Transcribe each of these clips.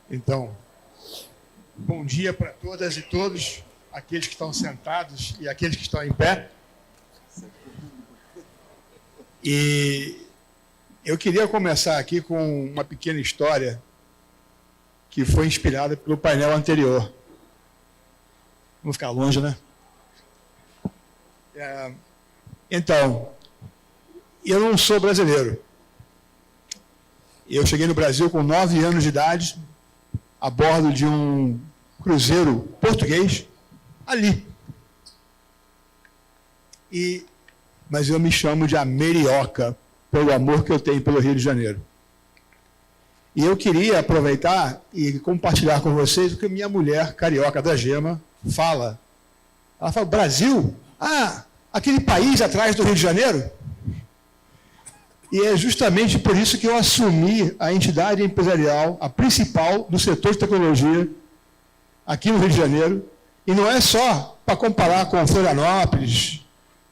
Então, bom dia para todas e todos, aqueles que estão sentados e aqueles que estão em pé. E eu queria começar aqui com uma pequena história que foi inspirada pelo painel anterior. Vamos ficar longe, né? Então, eu não sou brasileiro. Eu cheguei no Brasil com 9 anos de idade, a bordo de um cruzeiro português, ali. Mas eu me chamo de Amerioca, pelo amor que eu tenho pelo Rio de Janeiro. E eu queria aproveitar e compartilhar com vocês o que minha mulher, carioca da Gema, fala. Ela fala, Brasil? Ah, aquele país atrás do Rio de Janeiro? E é justamente por isso que eu assumi a entidade empresarial, a principal do setor de tecnologia, aqui no Rio de Janeiro. E não é só para comparar com Florianópolis,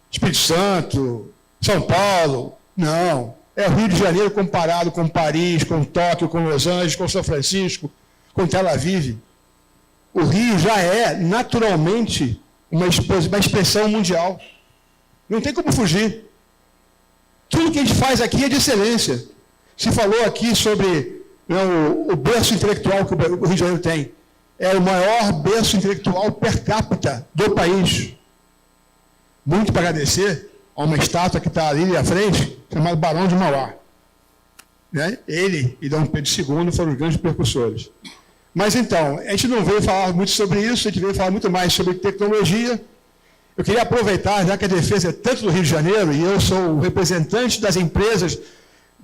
Espírito Santo, São Paulo. Não. É o Rio de Janeiro comparado com Paris, com Tóquio, com Los Angeles, com São Francisco, com Tel Aviv. O Rio já é, naturalmente, uma expressão mundial. Não tem como fugir. Tudo que a gente faz aqui é de excelência. Se falou aqui sobre o berço intelectual que o Rio de Janeiro tem. É o maior berço intelectual per capita do país. Muito para agradecer a uma estátua que está ali à frente, chamada Barão de Mauá. Né? Ele e Dom Pedro II foram os grandes percussores. Mas então, a gente não veio falar muito sobre isso, a gente veio falar muito mais sobre tecnologia. Eu queria aproveitar, já que a defesa é tanto do Rio de Janeiro, e eu sou o representante das empresas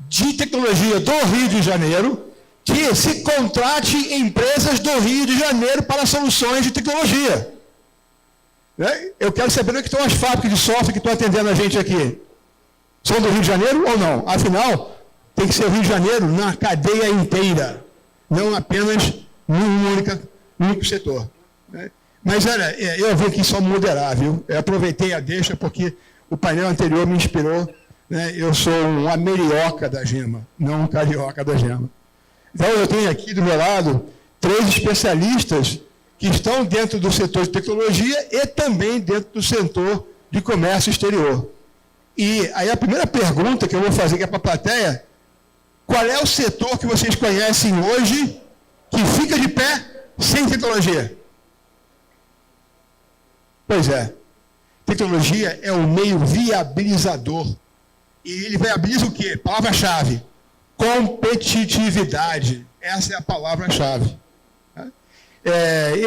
de tecnologia do Rio de Janeiro, que se contrate empresas do Rio de Janeiro para soluções de tecnologia. Né? Eu quero saber onde estão as fábricas de software que estão atendendo a gente aqui. São do Rio de Janeiro ou não? Afinal, tem que ser o Rio de Janeiro na cadeia inteira, não apenas num único setor. Né? Mas, olha, eu vim aqui só moderar, viu? Eu aproveitei a deixa porque o painel anterior me inspirou. Né? Eu sou um amerioca da Gema, não um carioca da Gema. Então, eu tenho aqui do meu lado 3 especialistas que estão dentro do setor de tecnologia e também dentro do setor de comércio exterior. E aí a primeira pergunta que eu vou fazer aqui para a plateia, qual é o setor que vocês conhecem hoje que fica de pé sem tecnologia? Pois é. Tecnologia é o meio viabilizador. E ele viabiliza o quê? Palavra-chave. Competitividade. Essa é a palavra-chave.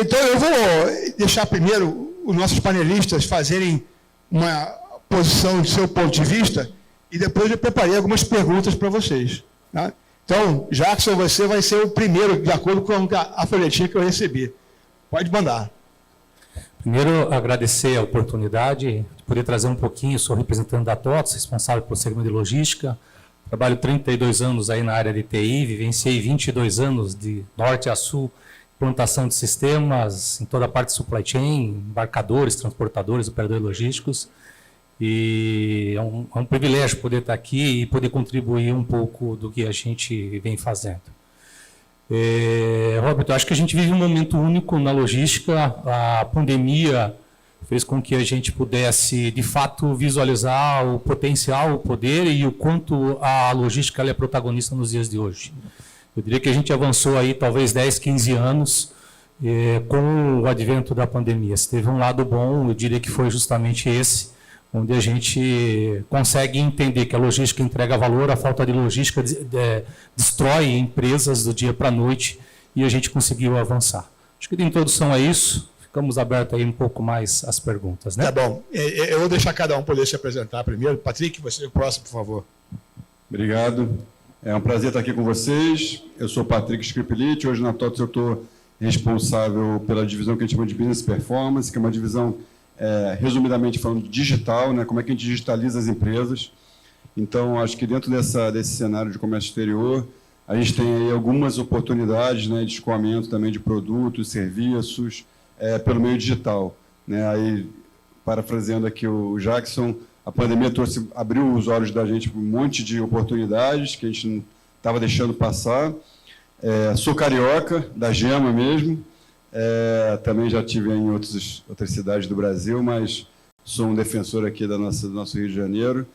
Então, eu vou deixar primeiro os nossos panelistas fazerem uma posição de seu ponto de vista e depois eu preparei algumas perguntas para vocês. Tá? Então, Jackson, você vai ser o primeiro, de acordo com a folhetinha que eu recebi. Pode mandar. Primeiro, agradecer a oportunidade de poder trazer um pouquinho. Sou representante da TOTS, responsável pelo segmento de logística. Trabalho 32 anos aí na área de TI, vivenciei 22 anos de norte a sul, implantação de sistemas em toda a parte de supply chain, embarcadores, transportadores, operadores logísticos. E é um privilégio poder estar aqui e poder contribuir um pouco do que a gente vem fazendo. Roberto, eu acho que a gente vive um momento único na logística. A pandemia fez com que a gente pudesse, de fato, visualizar o potencial, o poder e o quanto a logística ela é protagonista nos dias de hoje. Eu diria que a gente avançou aí talvez 10, 15 anos com o advento da pandemia. Se teve um lado bom, eu diria que foi justamente esse, onde a gente consegue entender que a logística entrega valor, a falta de logística destrói empresas do dia para a noite e a gente conseguiu avançar. Acho que de introdução a isso, ficamos abertos aí um pouco mais às perguntas. Né? Tá bom. Eu vou deixar cada um poder se apresentar primeiro. Patrick, você é o próximo, por favor. Obrigado. É um prazer estar aqui com vocês. Eu sou Patrick Scripilite. Hoje na TOTS eu estou responsável pela divisão que a gente chama de Business Performance, que é uma divisão, resumidamente falando, digital, né? Como é que a gente digitaliza as empresas. Então, acho que dentro desse cenário de comércio exterior, a gente tem aí algumas oportunidades, né, de escoamento também de produtos, serviços, pelo meio digital. Né? Aí, parafraseando aqui o Jackson, a pandemia abriu os olhos da gente para um monte de oportunidades que a gente não estava deixando passar. Sou carioca, da Gema mesmo. Também já estive em outras cidades do Brasil, mas sou um defensor aqui do nosso Rio de Janeiro.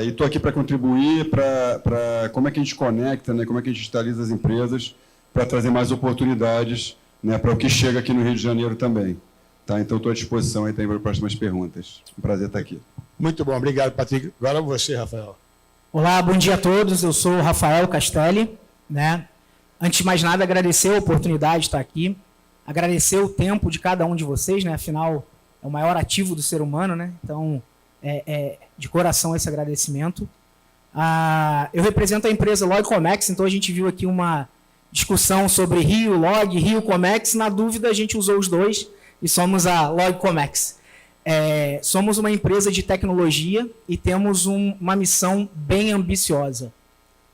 E estou aqui para contribuir para como é que a gente conecta, né, como é que a gente digitaliza as empresas para trazer mais oportunidades, né, para o que chega aqui no Rio de Janeiro também. Tá? Então, estou à disposição aí para as próximas perguntas. Um prazer estar aqui. Muito bom, obrigado, Patrick. Agora você, Rafael. Olá, bom dia a todos. Eu sou o Rafael Castelli, né? Antes de mais nada, agradecer a oportunidade de estar aqui, agradecer o tempo de cada um de vocês, né? Afinal, é o maior ativo do ser humano, né? Então, de coração esse agradecimento. Eu represento a empresa Log Comex, então a gente viu aqui uma discussão sobre Rio Log, Rio Comex. Na dúvida, a gente usou os dois e somos a Log Comex. Somos uma empresa de tecnologia e temos uma missão bem ambiciosa.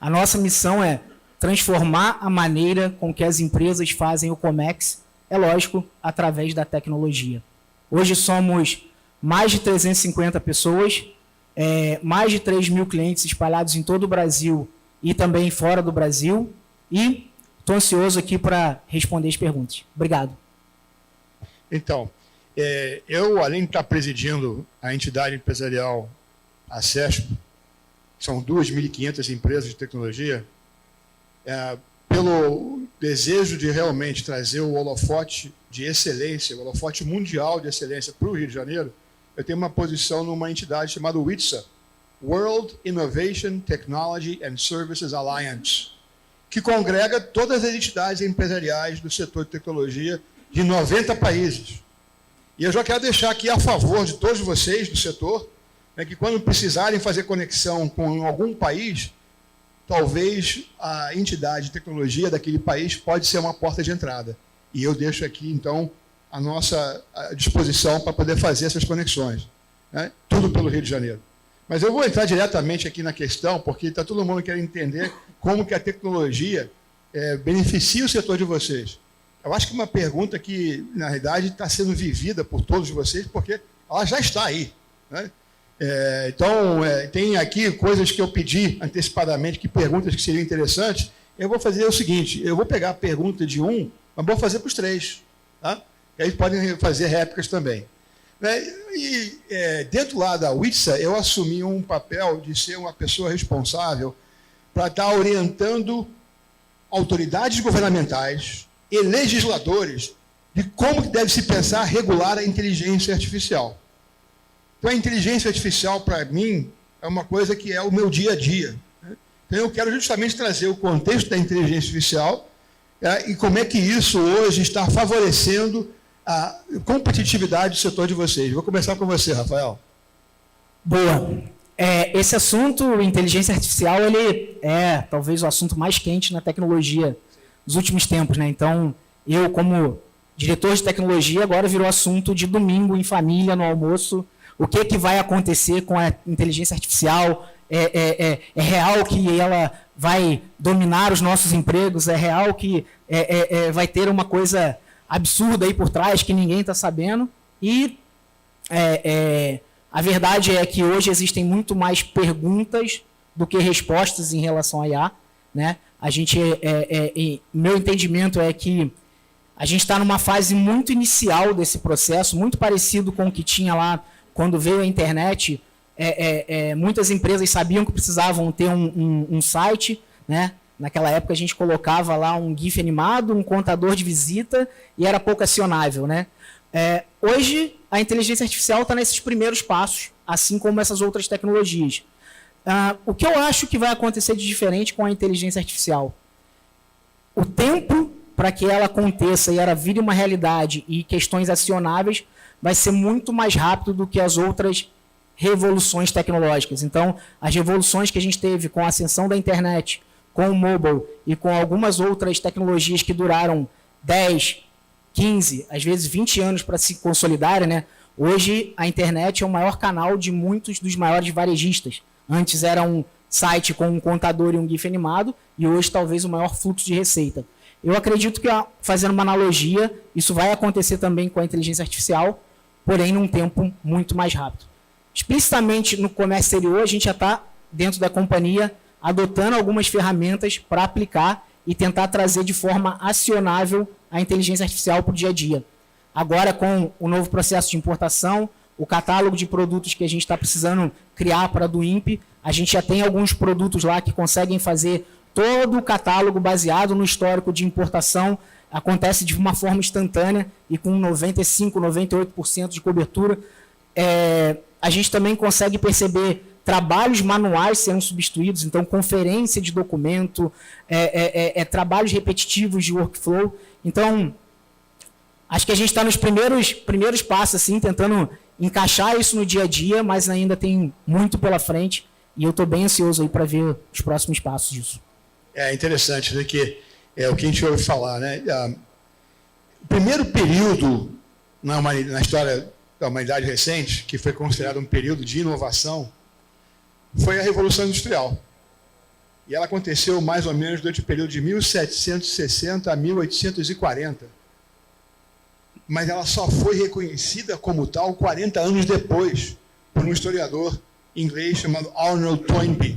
A nossa missão é transformar a maneira com que as empresas fazem o Comex, é lógico, através da tecnologia. Hoje somos mais de 350 pessoas, mais de 3 mil clientes espalhados em todo o Brasil e também fora do Brasil, e estou ansioso aqui para responder as perguntas. Obrigado. Então, eu, além de estar presidindo a entidade empresarial, a CESP, são 2.500 empresas de tecnologia, pelo desejo de realmente trazer o holofote de excelência, o holofote mundial de excelência para o Rio de Janeiro, eu tenho uma posição numa entidade chamada WITSA, World Innovation Technology and Services Alliance, que congrega todas as entidades empresariais do setor de tecnologia de 90 países. E eu já quero deixar aqui a favor de todos vocês do setor, que quando precisarem fazer conexão com algum país, talvez a entidade de tecnologia daquele país pode ser uma porta de entrada. E eu deixo aqui, então, a nossa disposição para poder fazer essas conexões. Né? Tudo pelo Rio de Janeiro. Mas eu vou entrar diretamente aqui na questão, porque está todo mundo querendo entender como que a tecnologia beneficia o setor de vocês. Eu acho que uma pergunta que, na realidade, está sendo vivida por todos vocês, porque ela já está aí. Né? Então, tem aqui coisas que eu pedi antecipadamente, que perguntas que seriam interessantes. Eu vou fazer o seguinte, eu vou pegar a pergunta de um, mas vou fazer para os três. Tá? E aí podem fazer réplicas também. Dentro lá da WITSA, eu assumi um papel de ser uma pessoa responsável para estar orientando autoridades governamentais e legisladores de como que deve se pensar regular a inteligência artificial. Então, a inteligência artificial, para mim, é uma coisa que é o meu dia a dia. Né? Então, eu quero justamente trazer o contexto da inteligência artificial e como é que isso hoje está favorecendo a competitividade do setor de vocês. Vou começar com você, Rafael. Boa. Esse assunto, inteligência artificial, ele é talvez o assunto mais quente na tecnologia dos últimos tempos, né? Então, eu, como diretor de tecnologia, agora virou assunto de domingo em família, no almoço. O que vai acontecer com a inteligência artificial? É real que ela vai dominar os nossos empregos? É real que vai ter uma coisa absurda aí por trás que ninguém está sabendo? E a verdade é que hoje existem muito mais perguntas do que respostas em relação à IA, né? Meu entendimento é que a gente está numa fase muito inicial desse processo, muito parecido com o que tinha lá quando veio a internet. Muitas empresas sabiam que precisavam ter um site, né? Naquela época a gente colocava lá um GIF animado, um contador de visita e era pouco acionável, né? Hoje a inteligência artificial está nesses primeiros passos, assim como essas outras tecnologias. O que eu acho que vai acontecer de diferente com a inteligência artificial? O tempo para que ela aconteça e ela vire uma realidade e questões acionáveis vai ser muito mais rápido do que as outras revoluções tecnológicas. Então, as revoluções que a gente teve com a ascensão da internet, com o mobile e com algumas outras tecnologias que duraram 10, 15, às vezes 20 anos para se consolidarem, né? Hoje, a internet é o maior canal de muitos dos maiores varejistas. Antes era um site com um contador e um GIF animado, e hoje talvez o maior fluxo de receita. Eu acredito que, fazendo uma analogia, isso vai acontecer também com a inteligência artificial, porém num tempo muito mais rápido. Explicitamente no comércio exterior, a gente já está, dentro da companhia, adotando algumas ferramentas para aplicar e tentar trazer de forma acionável a inteligência artificial para o dia a dia. Agora, com o novo processo de importação, o catálogo de produtos que a gente está precisando criar para a do INPE, a gente já tem alguns produtos lá que conseguem fazer todo o catálogo baseado no histórico de importação, acontece de uma forma instantânea e com 95%, 98% de cobertura. A gente também consegue perceber trabalhos manuais sendo substituídos, então conferência de documento, trabalhos repetitivos de workflow. Então, acho que a gente está nos primeiros passos, assim, tentando encaixar isso no dia a dia, mas ainda tem muito pela frente e eu estou bem ansioso aí para ver os próximos passos disso. É interessante, né, que é o que a gente ouve falar, né? O primeiro período na história da humanidade recente, que foi considerado um período de inovação, foi a Revolução Industrial. E ela aconteceu mais ou menos durante o período de 1760 a 1840. Mas ela só foi reconhecida como tal 40 anos depois, por um historiador inglês chamado Arnold Toynbee.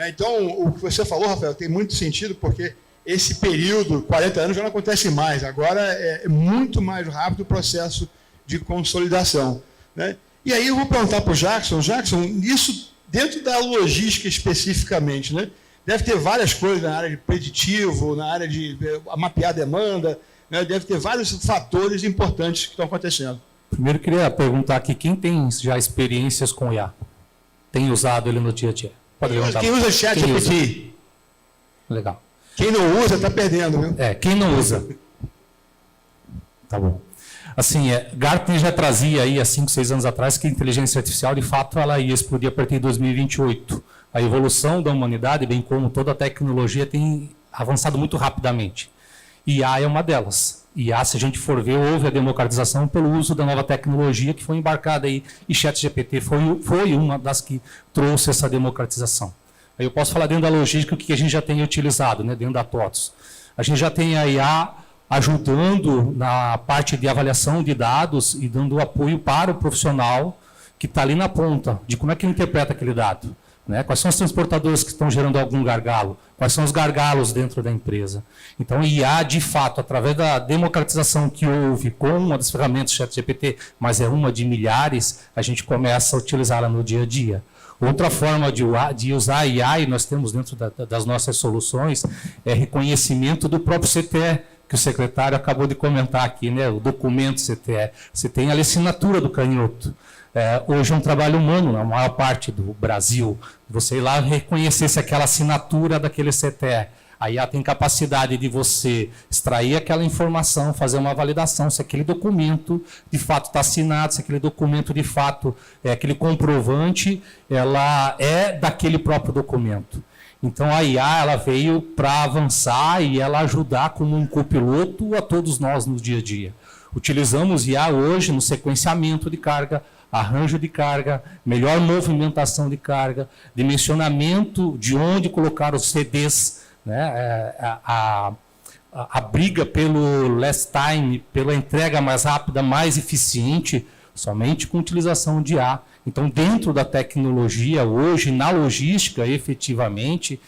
Então, o que você falou, Rafael, tem muito sentido, porque esse período, 40 anos, já não acontece mais. Agora é muito mais rápido o processo de consolidação, né? E aí eu vou perguntar para o Jackson. Jackson, isso dentro da logística especificamente, né? Deve ter várias coisas na área de preditivo, na área de mapear a demanda, né? Deve ter vários fatores importantes que estão acontecendo. Primeiro, eu queria perguntar aqui, quem tem já experiências com IA? Tem usado ele no dia a dia? Pode levantar. Quem usa chat GPT? Legal. Quem não usa está perdendo, viu? Quem não usa. Tá bom. Assim, Gartner já trazia aí há 5, 6 anos atrás que a inteligência artificial, de fato, ela ia explodir a partir de 2028. A evolução da humanidade, bem como toda a tecnologia, tem avançado muito rapidamente. IA é uma delas. IA, se a gente for ver, houve a democratização pelo uso da nova tecnologia que foi embarcada aí, e ChatGPT foi uma das que trouxe essa democratização. Aí eu posso falar dentro da logística o que a gente já tem utilizado, né, dentro da TOTS. A gente já tem a IA ajudando na parte de avaliação de dados e dando apoio para o profissional que está ali na ponta, de como é que ele interpreta aquele dado. Né? Quais são os transportadores que estão gerando algum gargalo? Quais são os gargalos dentro da empresa? Então, IA, de fato, através da democratização que houve com uma das ferramentas ChatGPT, mas é uma de milhares, a gente começa a utilizá-la no dia a dia. Outra forma de usar a IA, e nós temos dentro das nossas soluções, é reconhecimento do próprio CTE, que o secretário acabou de comentar aqui, né? O documento CTE. Você tem a assinatura do canhoto. Hoje é um trabalho humano, na maior parte do Brasil, você ir lá reconhecer se aquela assinatura daquele CTE. A IA tem capacidade de você extrair aquela informação, fazer uma validação, se aquele documento de fato está assinado, se aquele documento de fato é aquele comprovante, ela é daquele próprio documento. Então a IA ela veio para avançar e ela ajudar como um copiloto a todos nós no dia a dia. Utilizamos IA hoje no sequenciamento de carga, arranjo de carga, melhor movimentação de carga, dimensionamento de onde colocar os CDs, né? A briga pelo last time, pela entrega mais rápida, mais eficiente, somente com utilização de IA. Então, dentro da tecnologia, hoje, na logística, efetivamente,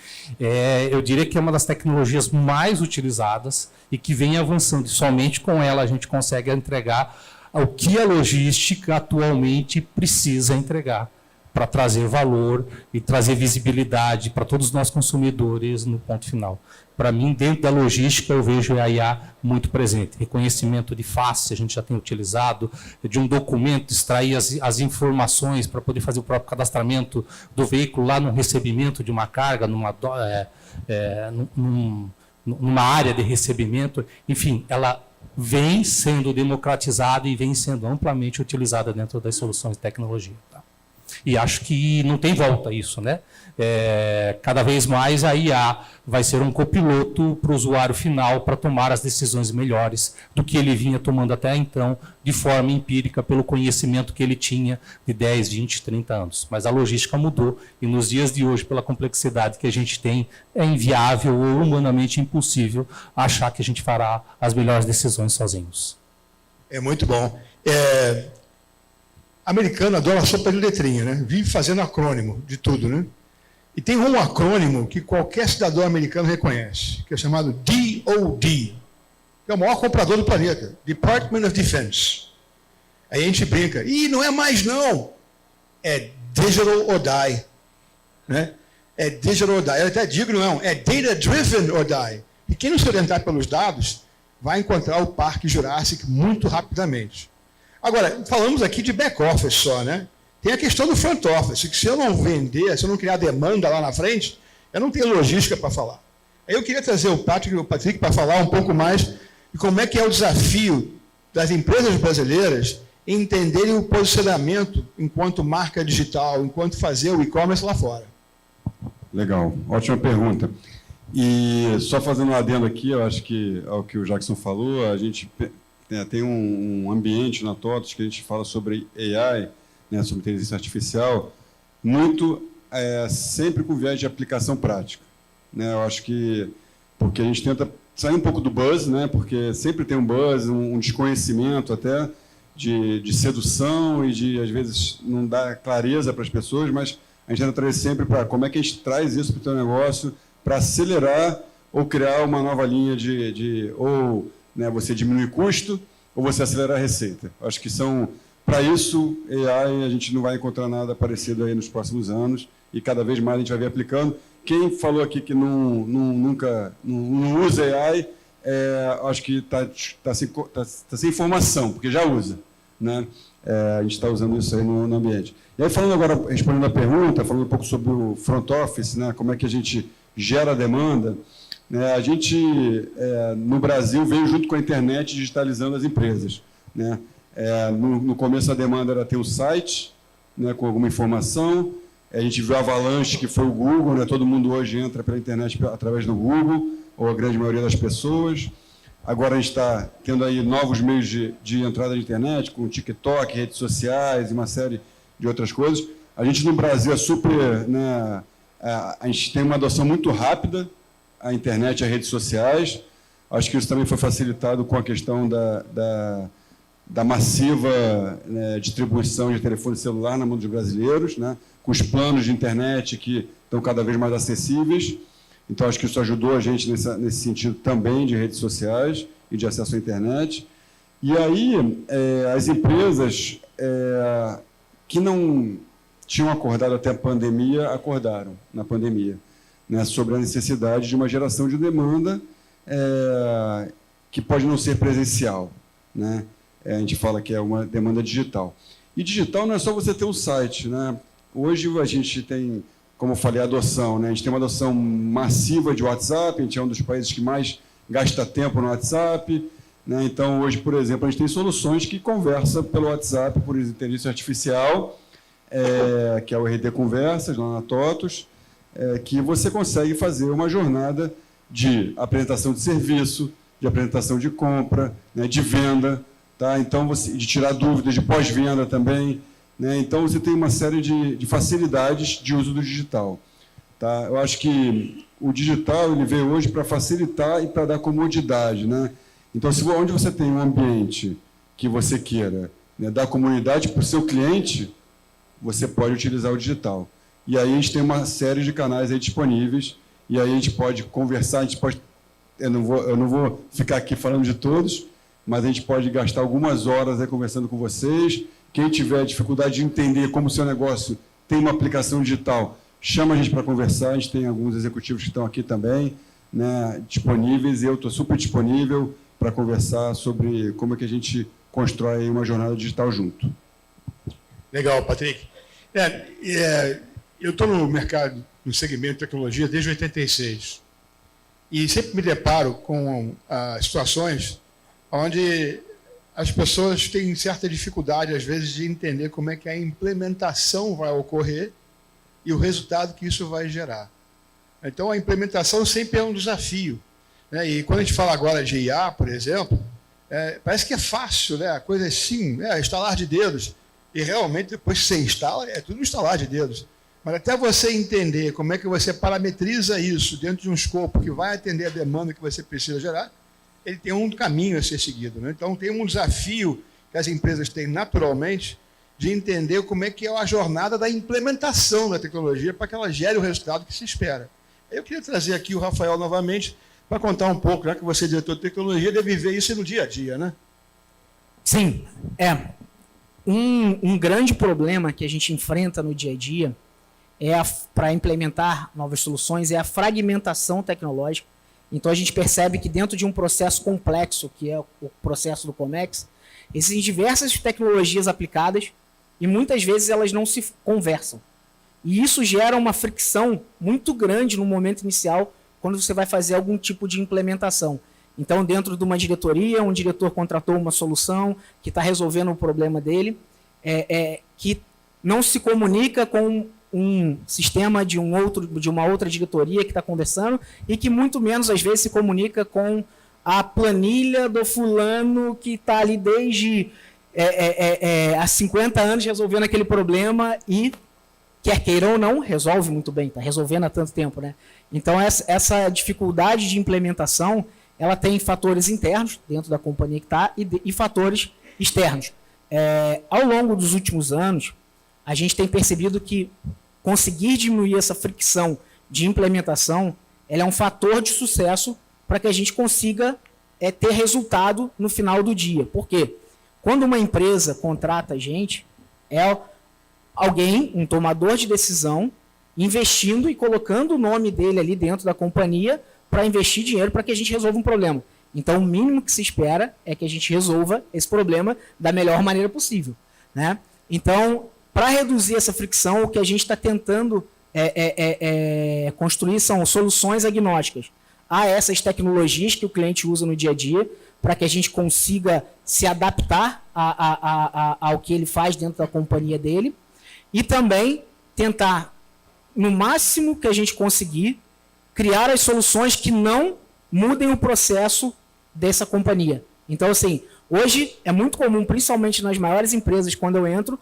eu diria que é uma das tecnologias mais utilizadas e que vem avançando. E somente com ela a gente consegue entregar o que a logística atualmente precisa entregar para trazer valor e trazer visibilidade para todos nós consumidores no ponto final. Para mim, dentro da logística, eu vejo a IA muito presente. Reconhecimento de face, a gente já tem utilizado, de um documento, extrair as informações para poder fazer o próprio cadastramento do veículo lá no recebimento de uma carga, numa área de recebimento. Enfim, ela vem sendo democratizada e vem sendo amplamente utilizada dentro das soluções de tecnologia. Tá? E acho que não tem volta isso, né? Cada vez mais a IA vai ser um copiloto para o usuário final para tomar as decisões melhores do que ele vinha tomando até então, de forma empírica, pelo conhecimento que ele tinha de 10, 20, 30 anos. Mas a logística mudou e nos dias de hoje, pela complexidade que a gente tem, é inviável ou humanamente impossível achar que a gente fará as melhores decisões sozinhos. É muito bom. Americano adora sopa de letrinha, né? Vive fazendo acrônimo de tudo, né? E tem um acrônimo que qualquer cidadão americano reconhece, que é chamado DoD, que é o maior comprador do planeta, Department of Defense. Aí a gente brinca, e não é mais não, é Digital or Die. Né? É Digital or Die. Eu até digo, não, é Data Driven or Die. E quem não se orientar pelos dados, vai encontrar o Parque Jurássico muito rapidamente. Agora, falamos aqui de back-office só, né? Tem a questão do front office, que se eu não vender, se eu não criar demanda lá na frente, eu não tenho logística para falar. Aí eu queria trazer o Patrick para falar um pouco mais de como é que é o desafio das empresas brasileiras em entenderem o posicionamento enquanto marca digital, enquanto fazer o e-commerce lá fora. Legal, ótima pergunta. E só fazendo um adendo aqui, eu acho que ao que o Jackson falou, a gente tem um ambiente na TOTVS que a gente fala sobre AI, né, sobre inteligência artificial, muito sempre com viés de aplicação prática. Né? Eu acho que, porque a gente tenta sair um pouco do buzz, né, porque sempre tem um buzz, um desconhecimento até de sedução e de, às vezes, não dar clareza para as pessoas, mas a gente tenta trazer sempre para como é que a gente traz isso para o teu negócio, para acelerar ou criar uma nova linha ou né, você diminuir custo ou você acelerar a receita. Acho que são... Para isso, AI, a gente não vai encontrar nada parecido aí nos próximos anos e cada vez mais a gente vai ver aplicando. Quem falou aqui que nunca usa AI, acho que está sem informação, porque já usa. Né? A gente está usando isso aí no ambiente. E aí, falando agora, respondendo a pergunta, falando um pouco sobre o front office, né, como é que a gente gera demanda, né, a gente, no Brasil, veio junto com a internet digitalizando as empresas. Né? No começo a demanda era ter um site, né, com alguma informação. A gente viu a avalanche que foi o Google, né, todo mundo hoje entra pela internet através do Google, ou a grande maioria das pessoas. Agora a gente está tendo aí novos meios de entrada de internet, com TikTok, redes sociais e uma série de outras coisas. A gente no Brasil é super... Né, a gente tem uma adoção muito rápida à internet e às redes sociais. Acho que isso também foi facilitado com a questão da massiva, né, distribuição de telefone celular na mão dos brasileiros, né, com os planos de internet que estão cada vez mais acessíveis. Então, acho que isso ajudou a gente nesse sentido também de redes sociais e de acesso à internet. E aí, as empresas que não tinham acordado até a pandemia, acordaram na pandemia, né, sobre a necessidade de uma geração de demanda que pode não ser presencial, né? A gente fala que é uma demanda digital. E digital não é só você ter um site. Né? Hoje a gente tem, como eu falei, a adoção. Né? A gente tem uma adoção massiva de WhatsApp, a gente é um dos países que mais gasta tempo no WhatsApp. Né? Então, hoje, por exemplo, a gente tem soluções que conversam pelo WhatsApp, por inteligência artificial, que é o RD Conversas, lá na TOTVS, que você consegue fazer uma jornada de apresentação de serviço, de apresentação de compra, né? De venda, tá? Então, de tirar dúvidas, de pós-venda também. Né? Então, você tem uma série de facilidades de uso do digital. Tá? Eu acho que o digital ele veio hoje para facilitar e para dar comodidade. Né? Então, onde você tem um ambiente que você queira, né, dar comunidade para o seu cliente, você pode utilizar o digital. E aí a gente tem uma série de canais aí disponíveis, e aí a gente pode conversar, a gente pode... Eu não vou ficar aqui falando de todos, mas a gente pode gastar algumas horas aí conversando com vocês. Quem tiver dificuldade de entender como o seu negócio tem uma aplicação digital, chama a gente para conversar. A gente tem alguns executivos que estão aqui também, né, disponíveis, e eu estou super disponível para conversar sobre como é que a gente constrói uma jornada digital junto. Legal, Patrick. Eu estou no mercado, no segmento de tecnologia, desde 86. E sempre me deparo com situações onde as pessoas têm certa dificuldade, às vezes, de entender como é que a implementação vai ocorrer e o resultado que isso vai gerar. Então, a implementação sempre é um desafio. Né? E quando a gente fala agora de IA, por exemplo, parece que é fácil, né? A coisa é sim, instalar de dedos. E realmente, depois que você instala, é tudo instalar de dedos. Mas até você entender como é que você parametriza isso dentro de um escopo que vai atender a demanda que você precisa gerar, ele tem um caminho a ser seguido. Né? Então, tem um desafio que as empresas têm naturalmente de entender como é que é a jornada da implementação da tecnologia para que ela gere o resultado que se espera. Eu queria trazer aqui o Rafael novamente para contar um pouco, já que você é diretor de tecnologia, deve viver isso no dia a dia, né? Sim, um grande problema que a gente enfrenta no dia a dia para implementar novas soluções é a fragmentação tecnológica. Então a gente percebe que dentro de um processo complexo, que é o processo do Comex, existem diversas tecnologias aplicadas e muitas vezes elas não se conversam. E isso gera uma fricção muito grande no momento inicial, quando você vai fazer algum tipo de implementação. Então, dentro de uma diretoria, um diretor contratou uma solução que está resolvendo o problema dele, que não se comunica com um sistema de uma outra diretoria que está conversando e que muito menos, às vezes, se comunica com a planilha do fulano que está ali desde há 50 anos resolvendo aquele problema e, quer queira ou não, resolve muito bem, está resolvendo há tanto tempo, né? Então, essa dificuldade de implementação, ela tem fatores internos dentro da companhia que está e fatores externos. Ao longo dos últimos anos, a gente tem percebido que conseguir diminuir essa fricção de implementação, ela é um fator de sucesso para que a gente consiga ter resultado no final do dia. Por quê? Quando uma empresa contrata a gente, é alguém, um tomador de decisão, investindo e colocando o nome dele ali dentro da companhia para investir dinheiro para que a gente resolva um problema. Então, o mínimo que se espera é que a gente resolva esse problema da melhor maneira possível, né? Então, para reduzir essa fricção, o que a gente está tentando construir são soluções agnósticas a essas tecnologias que o cliente usa no dia a dia, para que a gente consiga se adaptar ao que ele faz dentro da companhia dele e também tentar, no máximo que a gente conseguir, criar as soluções que não mudem o processo dessa companhia. Então, assim, hoje é muito comum, principalmente nas maiores empresas, quando eu entro,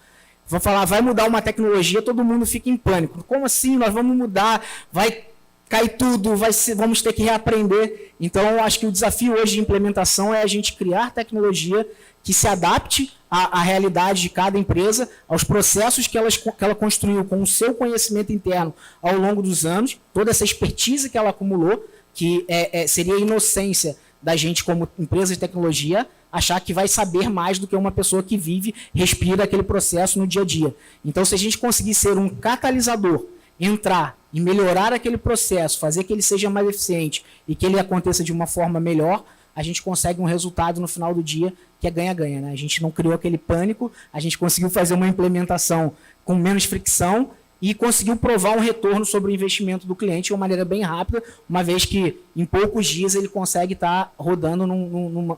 vou falar, vai mudar uma tecnologia, todo mundo fica em pânico. Como assim? Nós vamos mudar, vai cair tudo, vamos ter que reaprender. Então, eu acho que o desafio hoje de implementação é a gente criar tecnologia que se adapte à realidade de cada empresa, aos processos que ela construiu com o seu conhecimento interno ao longo dos anos, toda essa expertise que ela acumulou, que seria a inocência da gente como empresa de tecnologia achar que vai saber mais do que uma pessoa que vive, respira aquele processo no dia a dia. Então, se a gente conseguir ser um catalisador, entrar e melhorar aquele processo, fazer que ele seja mais eficiente e que ele aconteça de uma forma melhor, a gente consegue um resultado no final do dia que é ganha-ganha, né? A gente não criou aquele pânico, a gente conseguiu fazer uma implementação com menos fricção e conseguiu provar um retorno sobre o investimento do cliente de uma maneira bem rápida, uma vez que em poucos dias ele consegue estar rodando num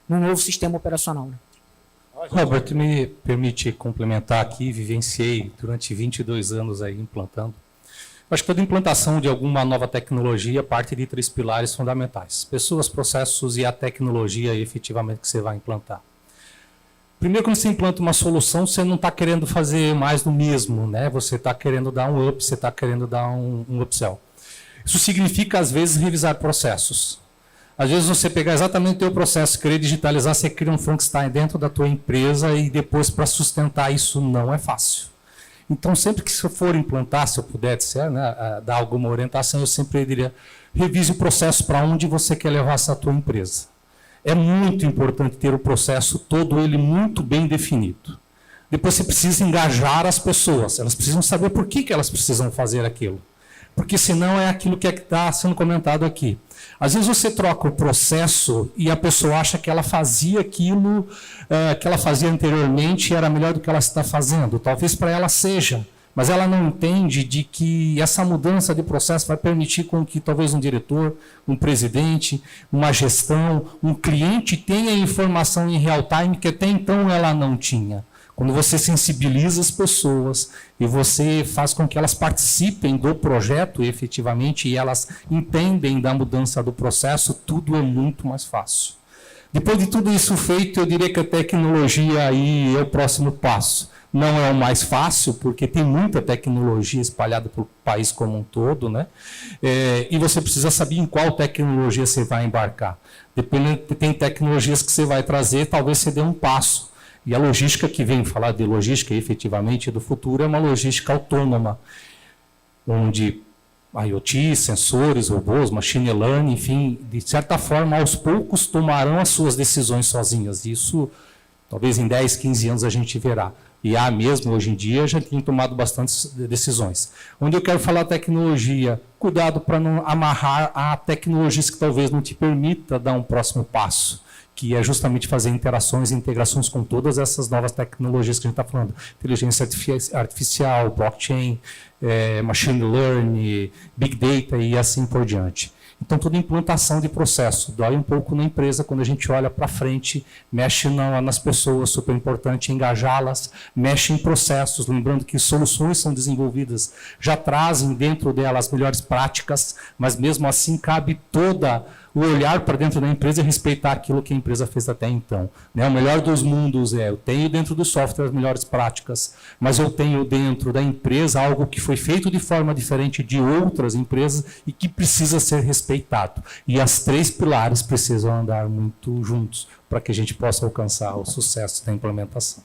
novo sistema operacional, né? Robert, me permite complementar aqui, vivenciei durante 22 anos aí implantando. Eu acho que toda implantação de alguma nova tecnologia parte de 3 pilares fundamentais: pessoas, processos e a tecnologia efetivamente que você vai implantar. Primeiro, quando você implanta uma solução, você não está querendo fazer mais do mesmo, né? Você está querendo dar um up, você está querendo dar um upsell. Isso significa, às vezes, revisar processos. Às vezes, você pegar exatamente o teu processo, querer digitalizar, você cria um Frankenstein dentro da tua empresa e depois, para sustentar isso, não é fácil. Então, sempre que você for implantar, se eu puder dizer, né, dar alguma orientação, eu sempre diria, revise o processo para onde você quer levar essa tua empresa. É muito importante ter o processo todo ele muito bem definido. Depois você precisa engajar as pessoas, elas precisam saber por que elas precisam fazer aquilo. Porque senão é aquilo que está sendo comentado aqui. Às vezes você troca o processo e a pessoa acha que ela fazia aquilo que ela fazia anteriormente e era melhor do que ela está fazendo. Talvez para ela seja, mas ela não entende de que essa mudança de processo vai permitir com que talvez um diretor, um presidente, uma gestão, um cliente tenha informação em real time que até então ela não tinha. Quando você sensibiliza as pessoas e você faz com que elas participem do projeto efetivamente e elas entendem da mudança do processo, tudo é muito mais fácil. Depois de tudo isso feito, eu diria que a tecnologia aí é o próximo passo. Não é o mais fácil, porque tem muita tecnologia espalhada pelo país como um todo, né? E você precisa saber em qual tecnologia você vai embarcar. Dependendo, tem tecnologias que você vai trazer, talvez você dê um passo. E a logística que vem falar de logística efetivamente do futuro é uma logística autônoma, onde IoT, sensores, robôs, machine learning, enfim, de certa forma, aos poucos tomarão as suas decisões sozinhas. Isso, talvez em 10, 15 anos a gente verá. E há mesmo, hoje em dia, já tem tomado bastantes decisões. Onde eu quero falar tecnologia, cuidado para não amarrar a tecnologias que talvez não te permita dar um próximo passo, que é justamente fazer interações e integrações com todas essas novas tecnologias que a gente está falando. Inteligência artificial, blockchain, machine learning, big data e assim por diante. Então, toda implantação de processo dói um pouco na empresa quando a gente olha para frente, mexe nas pessoas, super importante engajá-las, mexe em processos, lembrando que soluções são desenvolvidas, já trazem dentro delas melhores práticas, mas mesmo assim cabe toda o olhar para dentro da empresa e respeitar aquilo que a empresa fez até então. O melhor dos mundos eu tenho dentro do software as melhores práticas, mas eu tenho dentro da empresa algo que foi feito de forma diferente de outras empresas e que precisa ser respeitado. E as 3 pilares precisam andar muito juntos para que a gente possa alcançar o sucesso da implementação.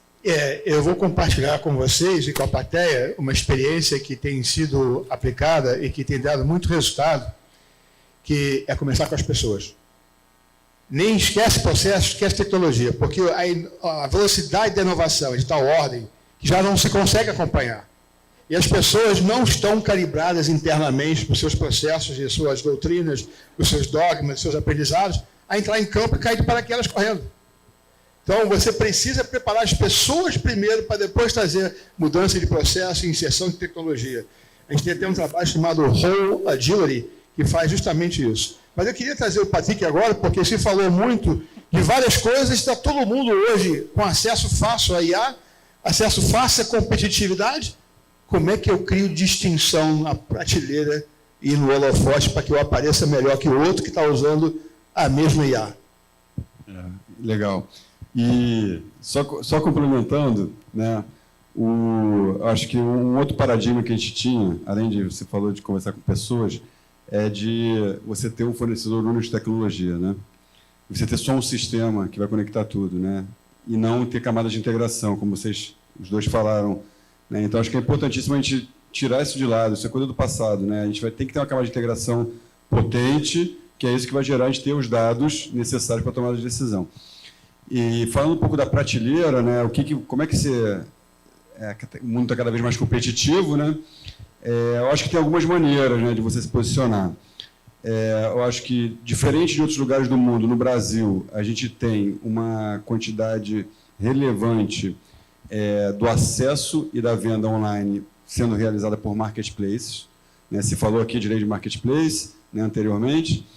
Eu vou compartilhar com vocês e com a plateia uma experiência que tem sido aplicada e que tem dado muito resultado, que é começar com as pessoas. Nem esquece processo, esquece tecnologia, porque a velocidade da inovação é de tal ordem que já não se consegue acompanhar. E as pessoas não estão calibradas internamente para os seus processos e suas doutrinas, os seus dogmas, os seus aprendizados, a entrar em campo e cair de paraquedas correndo. Então, você precisa preparar as pessoas primeiro para depois trazer mudança de processo e inserção de tecnologia. A gente tem até um trabalho chamado Whole Agility, que faz justamente isso. Mas eu queria trazer o Patrick agora, porque se falou muito de várias coisas, está todo mundo hoje com acesso fácil a IA, acesso fácil à competitividade. Como é que eu crio distinção na prateleira e no holofote para que eu apareça melhor que o outro que está usando a mesma IA? Legal. E só complementando, né, acho que um outro paradigma que a gente tinha, além de você falou de conversar com pessoas, é de você ter um fornecedor único de tecnologia, né? Você ter só um sistema que vai conectar tudo, né? E não ter camadas de integração, como vocês os dois falaram, né? Então, acho que é importantíssimo a gente tirar isso de lado, isso é coisa do passado, né? A gente vai ter que ter uma camada de integração potente, que é isso que vai gerar a gente ter os dados necessários para a tomada de decisão. E falando um pouco da prateleira, né? Como é que o mundo está cada vez mais competitivo, né? Eu acho que tem algumas maneiras, né, de você se posicionar. Eu acho que, diferente de outros lugares do mundo, no Brasil, a gente tem uma quantidade relevante do acesso e da venda online sendo realizada por marketplaces, né? Se falou aqui de lei de marketplace, né, anteriormente.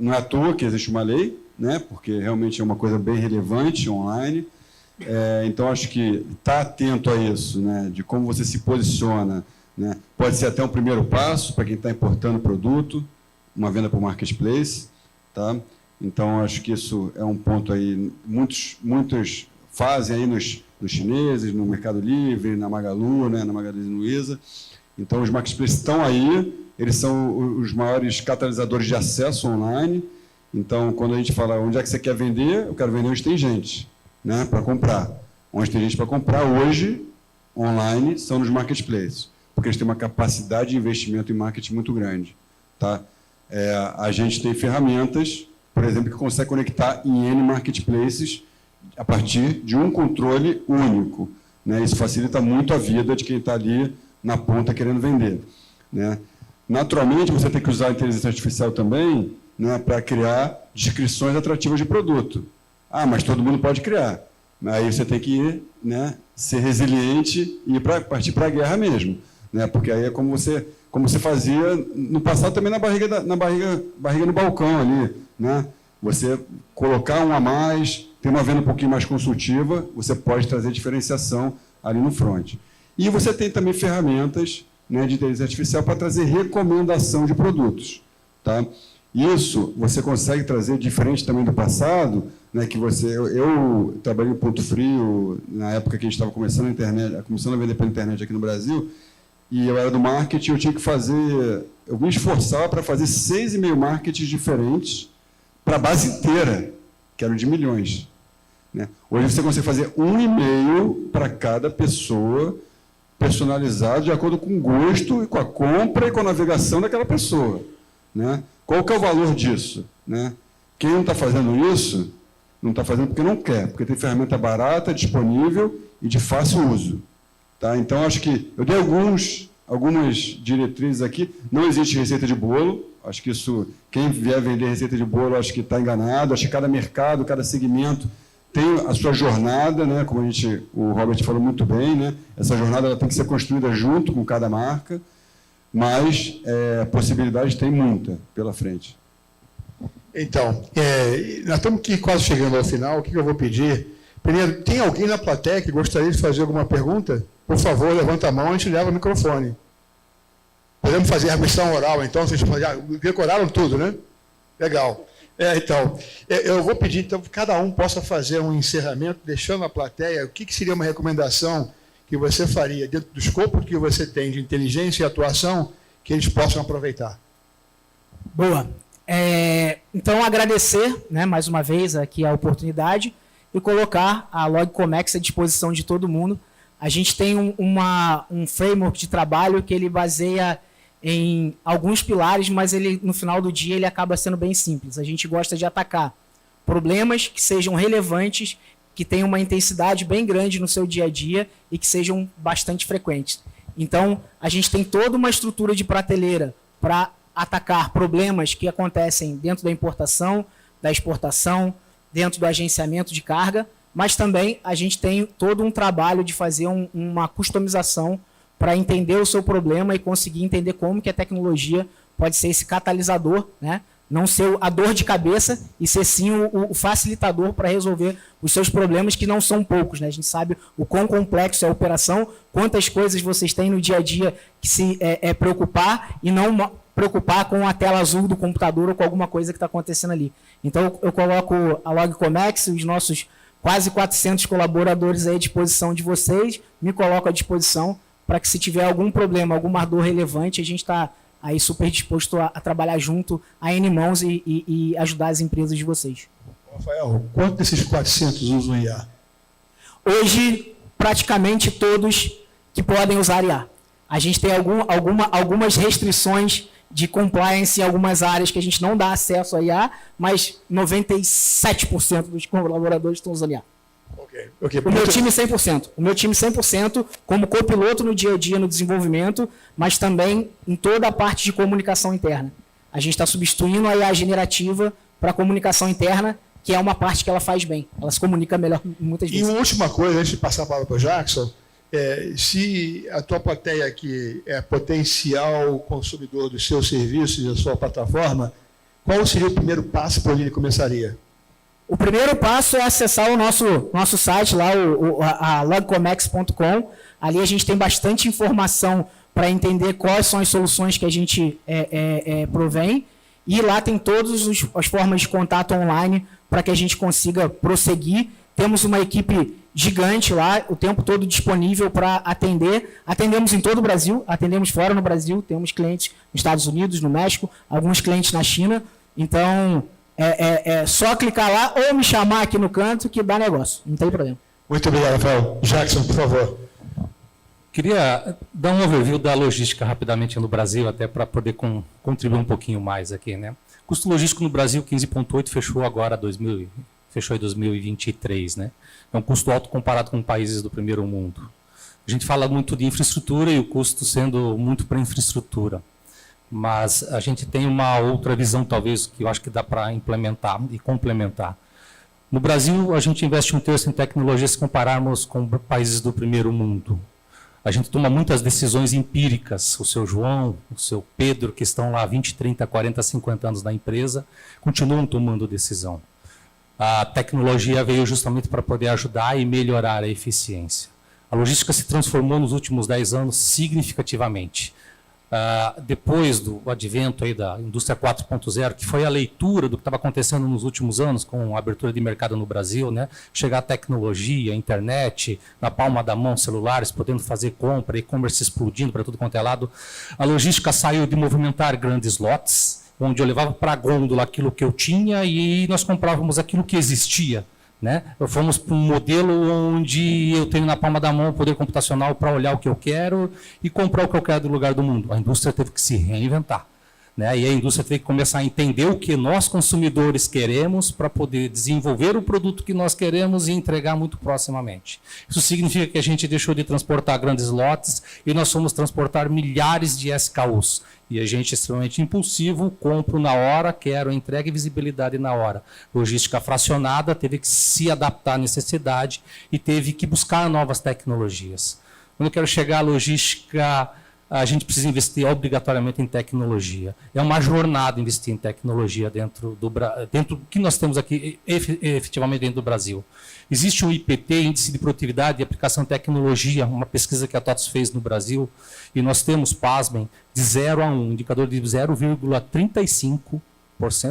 Não é à toa que existe uma lei, né, porque realmente é uma coisa bem relevante online. Então, acho que estar atento a isso, né, de como você se posiciona, né, pode ser até um primeiro passo para quem está importando produto, uma venda por marketplace. Tá? Então, acho que isso é um ponto aí, muitos fazem aí nos chineses, no Mercado Livre, na Magalu, né, na Magazine Luiza. Então, os marketplaces estão aí, eles são os maiores catalisadores de acesso online. Então, quando a gente fala onde é que você quer vender, eu quero vender onde tem gente, né, para comprar. Onde tem gente para comprar hoje, online, são nos marketplaces, porque eles têm uma capacidade de investimento em marketing muito grande. Tá? A gente tem ferramentas, por exemplo, que consegue conectar em N marketplaces a partir de um controle único. Né? Isso facilita muito a vida de quem está ali na ponta querendo vender. Né? Naturalmente, você tem que usar a inteligência artificial também, né, para criar descrições atrativas de produto. Mas todo mundo pode criar. Aí você tem que né, ser resiliente e partir para a guerra mesmo. Né? Porque aí é como você fazia no passado também na barriga no balcão ali. Né? Você colocar um a mais, ter uma venda um pouquinho mais consultiva, você pode trazer diferenciação ali no front. E você tem também ferramentas, né, de inteligência artificial para trazer recomendação de produtos. Tá? Isso você consegue trazer diferente também do passado, né, que eu trabalhei em Ponto Frio na época que a gente estava começando a vender pela internet aqui no Brasil, e eu era do marketing, eu me esforçava para fazer 6 e-mail marketings diferentes para a base inteira, que eram de milhões. né? Hoje você consegue fazer um e-mail para cada pessoa, personalizado de acordo com o gosto e com a compra e com a navegação daquela pessoa, né? Qual que é o valor disso, né? Quem não está fazendo isso, não está fazendo porque não quer, porque tem ferramenta barata, disponível e de fácil uso. Tá? Então, acho que eu dei algumas diretrizes aqui. Não existe receita de bolo. Acho que isso, quem vier vender receita de bolo, acho que está enganado. Acho que cada mercado, cada segmento tem a sua jornada, né? Como o Robert falou muito bem, né? Essa jornada ela tem que ser construída junto com cada marca, mas possibilidade tem muita pela frente. Então, nós estamos aqui quase chegando ao final. O que eu vou pedir? Primeiro, tem alguém na plateia que gostaria de fazer alguma pergunta? Por favor, levanta a mão e a gente leva o microfone. Podemos fazer a missão oral, então? Vocês já decoraram tudo, né? Legal. Então, eu vou pedir então, que cada um possa fazer um encerramento, deixando a plateia, o que seria uma recomendação que você faria dentro do escopo que você tem de inteligência e atuação, que eles possam aproveitar. Boa. Então, agradecer, né, mais uma vez aqui a oportunidade e colocar a LogComex à disposição de todo mundo. A gente tem um framework de trabalho que ele baseia em alguns pilares, mas ele, no final do dia ele acaba sendo bem simples. A gente gosta de atacar problemas que sejam relevantes, que tenham uma intensidade bem grande no seu dia a dia e que sejam bastante frequentes. Então, a gente tem toda uma estrutura de prateleira para atacar problemas que acontecem dentro da importação, da exportação, dentro do agenciamento de carga, mas também a gente tem todo um trabalho de fazer uma customização para entender o seu problema e conseguir entender como que a tecnologia pode ser esse catalisador, né? Não ser a dor de cabeça e ser sim o facilitador para resolver os seus problemas, que não são poucos, né? A gente sabe o quão complexo é a operação, quantas coisas vocês têm no dia a dia que se preocupar e não preocupar com a tela azul do computador ou com alguma coisa que está acontecendo ali. Então, eu coloco a LogComex, os nossos quase 400 colaboradores aí à disposição de vocês, me coloco à disposição para que, se tiver algum problema, alguma dor relevante, a gente está aí super disposto a trabalhar junto, a N mãos e ajudar as empresas de vocês. Rafael, quanto desses 400 usam IA? Hoje, praticamente todos que podem usar IA. A gente tem algumas restrições de compliance em algumas áreas que a gente não dá acesso a IA, mas 97% dos colaboradores estão usando IA. Okay. O meu time 100%. O meu time 100% como copiloto no dia a dia no desenvolvimento, mas também em toda a parte de comunicação interna. A gente está substituindo a IA generativa para a comunicação interna, que é uma parte que ela faz bem. Ela se comunica melhor muitas vezes. E uma última coisa, antes de passar a palavra para o Jackson, se a tua plateia aqui é potencial consumidor dos seus serviços e da sua plataforma, qual seria o primeiro passo por onde ele começaria? O primeiro passo é acessar o nosso site, lá, a logcomex.com. Ali a gente tem bastante informação para entender quais são as soluções que a gente provém. E lá tem todas as formas de contato online para que a gente consiga prosseguir. Temos uma equipe gigante lá, o tempo todo disponível para atender. Atendemos em todo o Brasil, atendemos fora no Brasil, temos clientes nos Estados Unidos, no México, alguns clientes na China. Então, é só clicar lá ou me chamar aqui no canto que dá negócio, não tem problema. Muito obrigado, Rafael. Jackson, por favor. Queria dar um overview da logística rapidamente no Brasil, até para poder contribuir um pouquinho mais aqui, né? Custo logístico no Brasil, 15,8, fechou agora fechou em 2023, né? É um custo alto comparado com países do primeiro mundo. A gente fala muito de infraestrutura e o custo sendo muito para infraestrutura. Mas a gente tem uma outra visão, talvez, que eu acho que dá para implementar e complementar. No Brasil, a gente investe 1/3 em tecnologia se compararmos com países do primeiro mundo. A gente toma muitas decisões empíricas. O seu João, o seu Pedro, que estão lá há 20, 30, 40, 50 anos na empresa, continuam tomando decisão. A tecnologia veio justamente para poder ajudar e melhorar a eficiência. A logística se transformou nos últimos 10 anos significativamente. Depois do advento aí da indústria 4.0, que foi a leitura do que estava acontecendo nos últimos anos com a abertura de mercado no Brasil, né? Chegar a tecnologia, a internet, na palma da mão, celulares, podendo fazer compra, e-commerce explodindo para tudo quanto é lado. A logística saiu de movimentar grandes lotes, onde eu levava para a gôndola aquilo que eu tinha e nós comprávamos aquilo que existia né? Fomos para um modelo onde eu tenho na palma da mão o poder computacional para olhar o que eu quero e comprar o que eu quero do lugar do mundo. A indústria teve que se reinventar, né? E a indústria teve que começar a entender o que nós, consumidores, queremos para poder desenvolver o produto que nós queremos e entregar muito proximamente. Isso significa que a gente deixou de transportar grandes lotes e nós fomos transportar milhares de SKUs. E a gente é extremamente impulsivo, compro na hora, quero entrega e visibilidade na hora. Logística fracionada, teve que se adaptar à necessidade e teve que buscar novas tecnologias. Quando eu quero chegar à logística, a gente precisa investir obrigatoriamente em tecnologia. É uma jornada investir em tecnologia dentro do que nós temos aqui, efetivamente dentro do Brasil. Existe um IPT, Índice de Produtividade e Aplicação de Tecnologia, uma pesquisa que a TOTS fez no Brasil, e nós temos, pasmem, de 0 a 1, indicador de 0,35%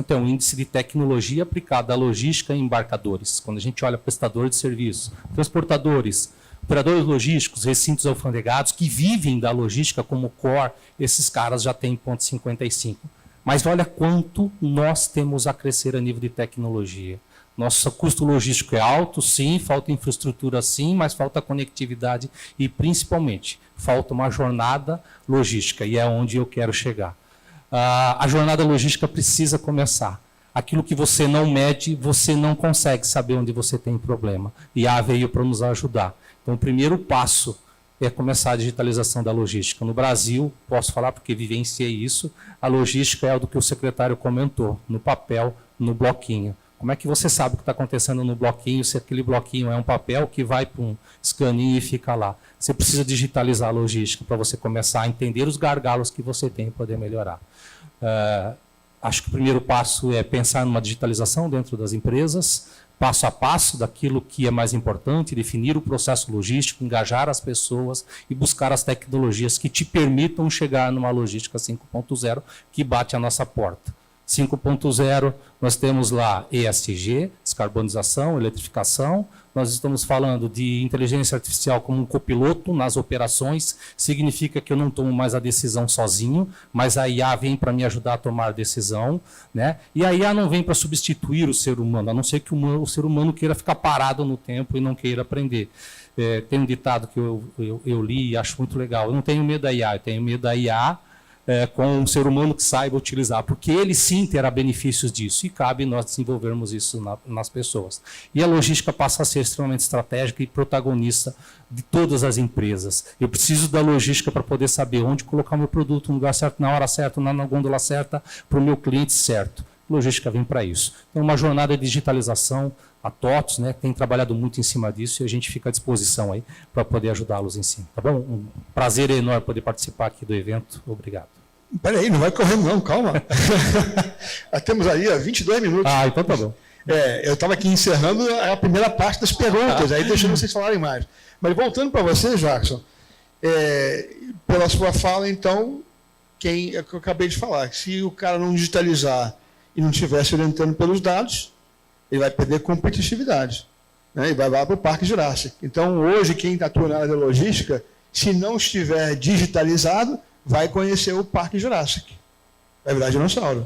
é um índice de tecnologia aplicada à logística e embarcadores. Quando a gente olha prestadores de serviços, transportadores, operadores logísticos, recintos alfandegados, que vivem da logística como core, esses caras já têm 0,55. Mas olha quanto nós temos a crescer a nível de tecnologia. Nosso custo logístico é alto, sim, falta infraestrutura, sim, mas falta conectividade e, principalmente, falta uma jornada logística, e é onde eu quero chegar. A jornada logística precisa começar. Aquilo que você não mede, você não consegue saber onde você tem problema. E a veio para nos ajudar. Então, o primeiro passo é começar a digitalização da logística. No Brasil, posso falar porque vivenciei isso, a logística é o do que o secretário comentou, no papel, no bloquinho. Como é que você sabe o que está acontecendo no bloquinho, se aquele bloquinho é um papel que vai para um escaninho e fica lá? Você precisa digitalizar a logística para você começar a entender os gargalos que você tem e poder melhorar. Acho que o primeiro passo é pensar numa digitalização dentro das empresas, passo a passo daquilo que é mais importante, definir o processo logístico, engajar as pessoas e buscar as tecnologias que te permitam chegar numa logística 5.0 que bate a nossa porta. 5.0, nós temos lá ESG, descarbonização, eletrificação. Nós estamos falando de inteligência artificial como um copiloto nas operações. Significa que eu não tomo mais a decisão sozinho, mas a IA vem para me ajudar a tomar a decisão, né? E a IA não vem para substituir o ser humano, a não ser que o ser humano queira ficar parado no tempo e não queira aprender. Tem um ditado que eu li e acho muito legal. Eu não tenho medo da IA, eu tenho medo da IA com um ser humano que saiba utilizar, porque ele sim terá benefícios disso, e cabe nós desenvolvermos isso nas pessoas. E a logística passa a ser extremamente estratégica e protagonista de todas as empresas. Eu preciso da logística para poder saber onde colocar o meu produto, no lugar certo, na hora certa, na gôndola certa, para o meu cliente certo. Logística vem para isso. Então, uma jornada de digitalização, a TOTS, né, tem trabalhado muito em cima disso, e a gente fica à disposição aí para poder ajudá-los em cima. Tá bom? Um prazer enorme poder participar aqui do evento. Obrigado. Peraí, não vai correndo não, calma. Nós temos aí 22 minutos. Ah, então tá bom. Eu estava aqui encerrando a primeira parte das perguntas, aí deixando vocês falarem mais. Mas voltando para você, Jackson, pela sua fala, então, é que eu acabei de falar, se o cara não digitalizar e não estiver se orientando pelos dados, ele vai perder competitividade, né? E vai lá para o Parque Jurássico. Então, hoje, quem atua na área da logística, se não estiver digitalizado, vai conhecer o Parque Jurássico. É virar dinossauro.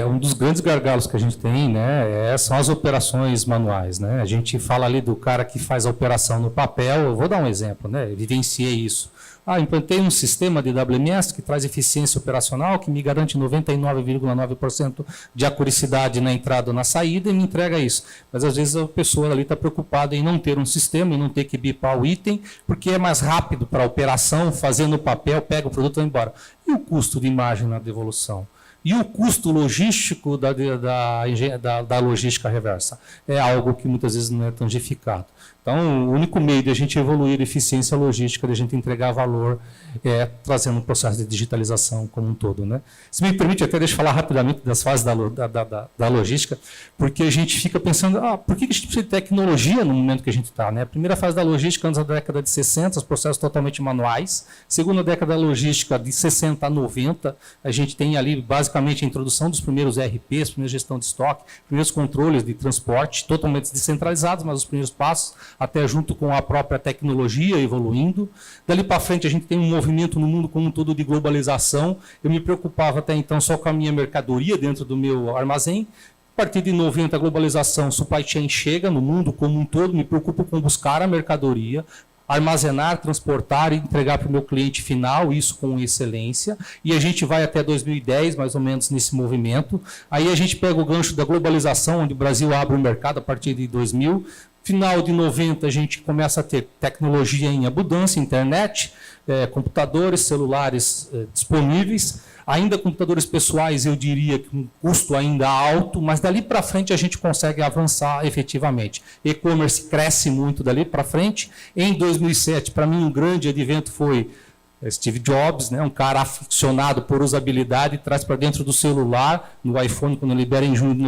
Um dos grandes gargalos que a gente tem, né, são as operações manuais, né? A gente fala ali do cara que faz a operação no papel. Eu vou dar um exemplo, né? Eu vivenciei isso. Implantei um sistema de WMS que traz eficiência operacional, que me garante 99,9% de acuracidade na entrada ou na saída e me entrega isso. Mas às vezes a pessoa ali está preocupada em não ter um sistema e não ter que bipar o item, porque é mais rápido para a operação, fazer no papel, pega o produto e vai embora. E o custo de imagem na devolução? E o custo logístico da logística reversa? É algo que muitas vezes não é tangificado. Então, o único meio de a gente evoluir a eficiência logística, de a gente entregar valor, é trazendo um processo de digitalização como um todo, né? Se me permite, até deixa eu falar rapidamente das fases da logística, porque a gente fica pensando, por que a gente precisa de tecnologia no momento que a gente está, né? A primeira fase da logística, antes da década de 60, os processos totalmente manuais. Segunda década da logística, de 60 a 90, a gente tem ali, basicamente, a introdução dos primeiros ERPs, primeira gestão de estoque, primeiros controles de transporte, totalmente descentralizados, mas os primeiros passos, até junto com a própria tecnologia evoluindo. Dali para frente a gente tem um movimento no mundo como um todo de globalização. Eu me preocupava até então só com a minha mercadoria dentro do meu armazém. partir de 90, a globalização, supply chain chega no mundo como um todo, me preocupo com buscar a mercadoria, armazenar, transportar e entregar para o meu cliente final, isso com excelência, e a gente vai até 2010, mais ou menos, nesse movimento. Aí a gente pega o gancho da globalização, onde o Brasil abre o mercado a partir de 2000. Final de 90, a gente começa a ter tecnologia em abundância, internet, computadores, celulares disponíveis, ainda computadores pessoais, eu diria que um custo ainda alto, mas dali para frente a gente consegue avançar efetivamente. E-commerce cresce muito dali para frente. Em 2007, para mim, um grande advento foi Steve Jobs, né, um cara aficionado por usabilidade, traz para dentro do celular, no iPhone, quando libera em junho de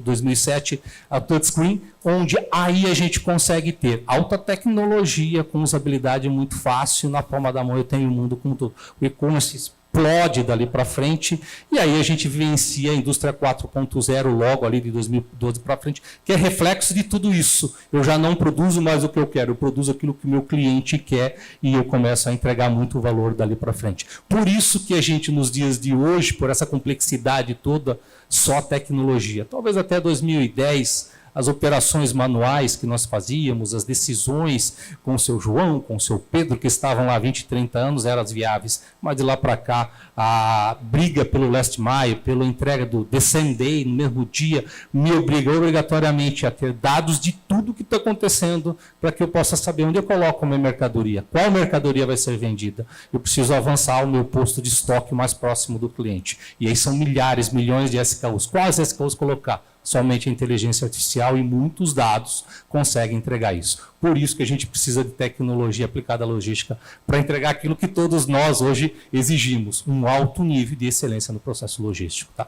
2007, a touchscreen, onde aí a gente consegue ter alta tecnologia com usabilidade muito fácil, na palma da mão eu tenho o mundo como todo. O e-commerce explode dali para frente, e aí a gente vivencia a indústria 4.0 logo ali de 2012 para frente, que é reflexo de tudo isso. Eu já não produzo mais o que eu quero, eu produzo aquilo que o meu cliente quer e eu começo a entregar muito valor dali para frente. Por isso que a gente, nos dias de hoje, por essa complexidade toda, só tecnologia. Talvez até 2010, as operações manuais que nós fazíamos, as decisões com o seu João, com o seu Pedro, que estavam lá há 20, 30 anos, eram viáveis. Mas de lá para cá, a briga pelo last mile, pela entrega do the same day, no mesmo dia, me obriga obrigatoriamente a ter dados de tudo que está acontecendo para que eu possa saber onde eu coloco a minha mercadoria, qual mercadoria vai ser vendida. Eu preciso avançar o meu posto de estoque mais próximo do cliente. E aí são milhares, milhões de SKUs. Quais SKUs colocar? Somente a inteligência artificial e muitos dados conseguem entregar isso. Por isso que a gente precisa de tecnologia aplicada à logística para entregar aquilo que todos nós hoje exigimos, um alto nível de excelência no processo logístico. Tá?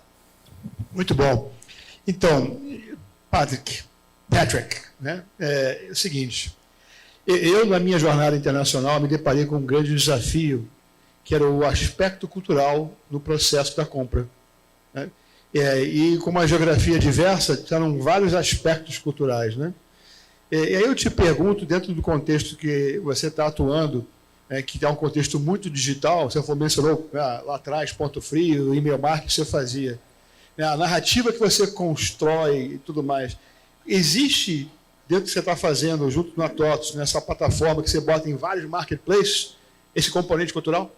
Muito bom. Então, Patrick, né, é o seguinte, eu, na minha jornada internacional, me deparei com um grande desafio, que era o aspecto cultural no processo da compra, né? E com uma geografia diversa, eram vários aspectos culturais, né? E aí eu te pergunto, dentro do contexto que você está atuando, que é um contexto muito digital, você mencionou lá atrás, ponto frio, e-mail marketing que você fazia, a narrativa que você constrói e tudo mais, existe, dentro do que você está fazendo, junto na TOTOS, nessa plataforma que você bota em vários marketplaces, esse componente cultural?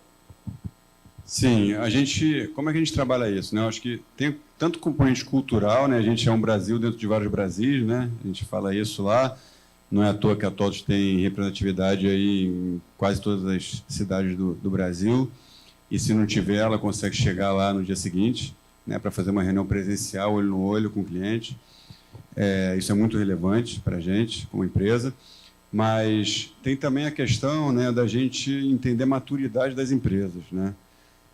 Sim, como é que a gente trabalha isso, né? Eu acho que tem tanto componente cultural, né? A gente é um Brasil dentro de vários Brasis, né? A gente fala isso lá. Não é à toa que a TOTOS tem representatividade aí em quase todas as cidades do Brasil. E se não tiver, ela consegue chegar lá no dia seguinte, né? Para fazer uma reunião presencial, olho no olho com o cliente. Isso é muito relevante para a gente, como empresa. Mas tem também a questão, né, da gente entender a maturidade das empresas, né?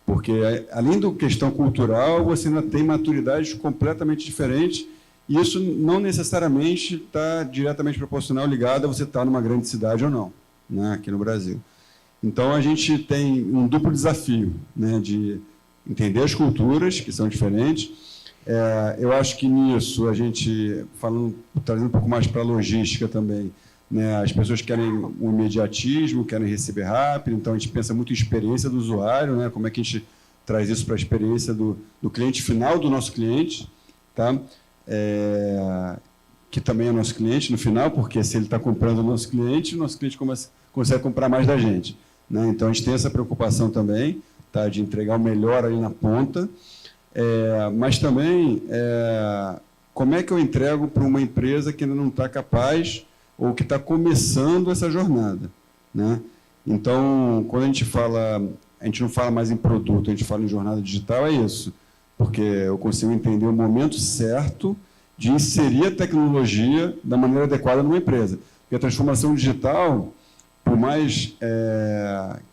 Porque, além da questão cultural, você ainda tem maturidades completamente diferentes, e isso não necessariamente está diretamente proporcional, ligado a você estar numa grande cidade ou não, né, aqui no Brasil. Então, a gente tem um duplo desafio, né, de entender as culturas, que são diferentes. Eu acho que nisso, a gente, trazendo um pouco mais para a logística também, né, as pessoas querem o imediatismo, querem receber rápido, então a gente pensa muito em experiência do usuário, né, como é que a gente traz isso para a experiência do cliente final do nosso cliente, tá? Que também é nosso cliente no final, porque se ele está comprando o nosso cliente consegue comprar mais da gente, né? Então a gente tem essa preocupação também, tá, de entregar o melhor ali na ponta, mas também como é que eu entrego para uma empresa que ainda não está capaz ou que está começando essa jornada, né? Então, quando a gente não fala mais em produto, a gente fala em jornada digital, é isso, porque eu consigo entender o momento certo de inserir a tecnologia da maneira adequada numa empresa. Porque a transformação digital, por mais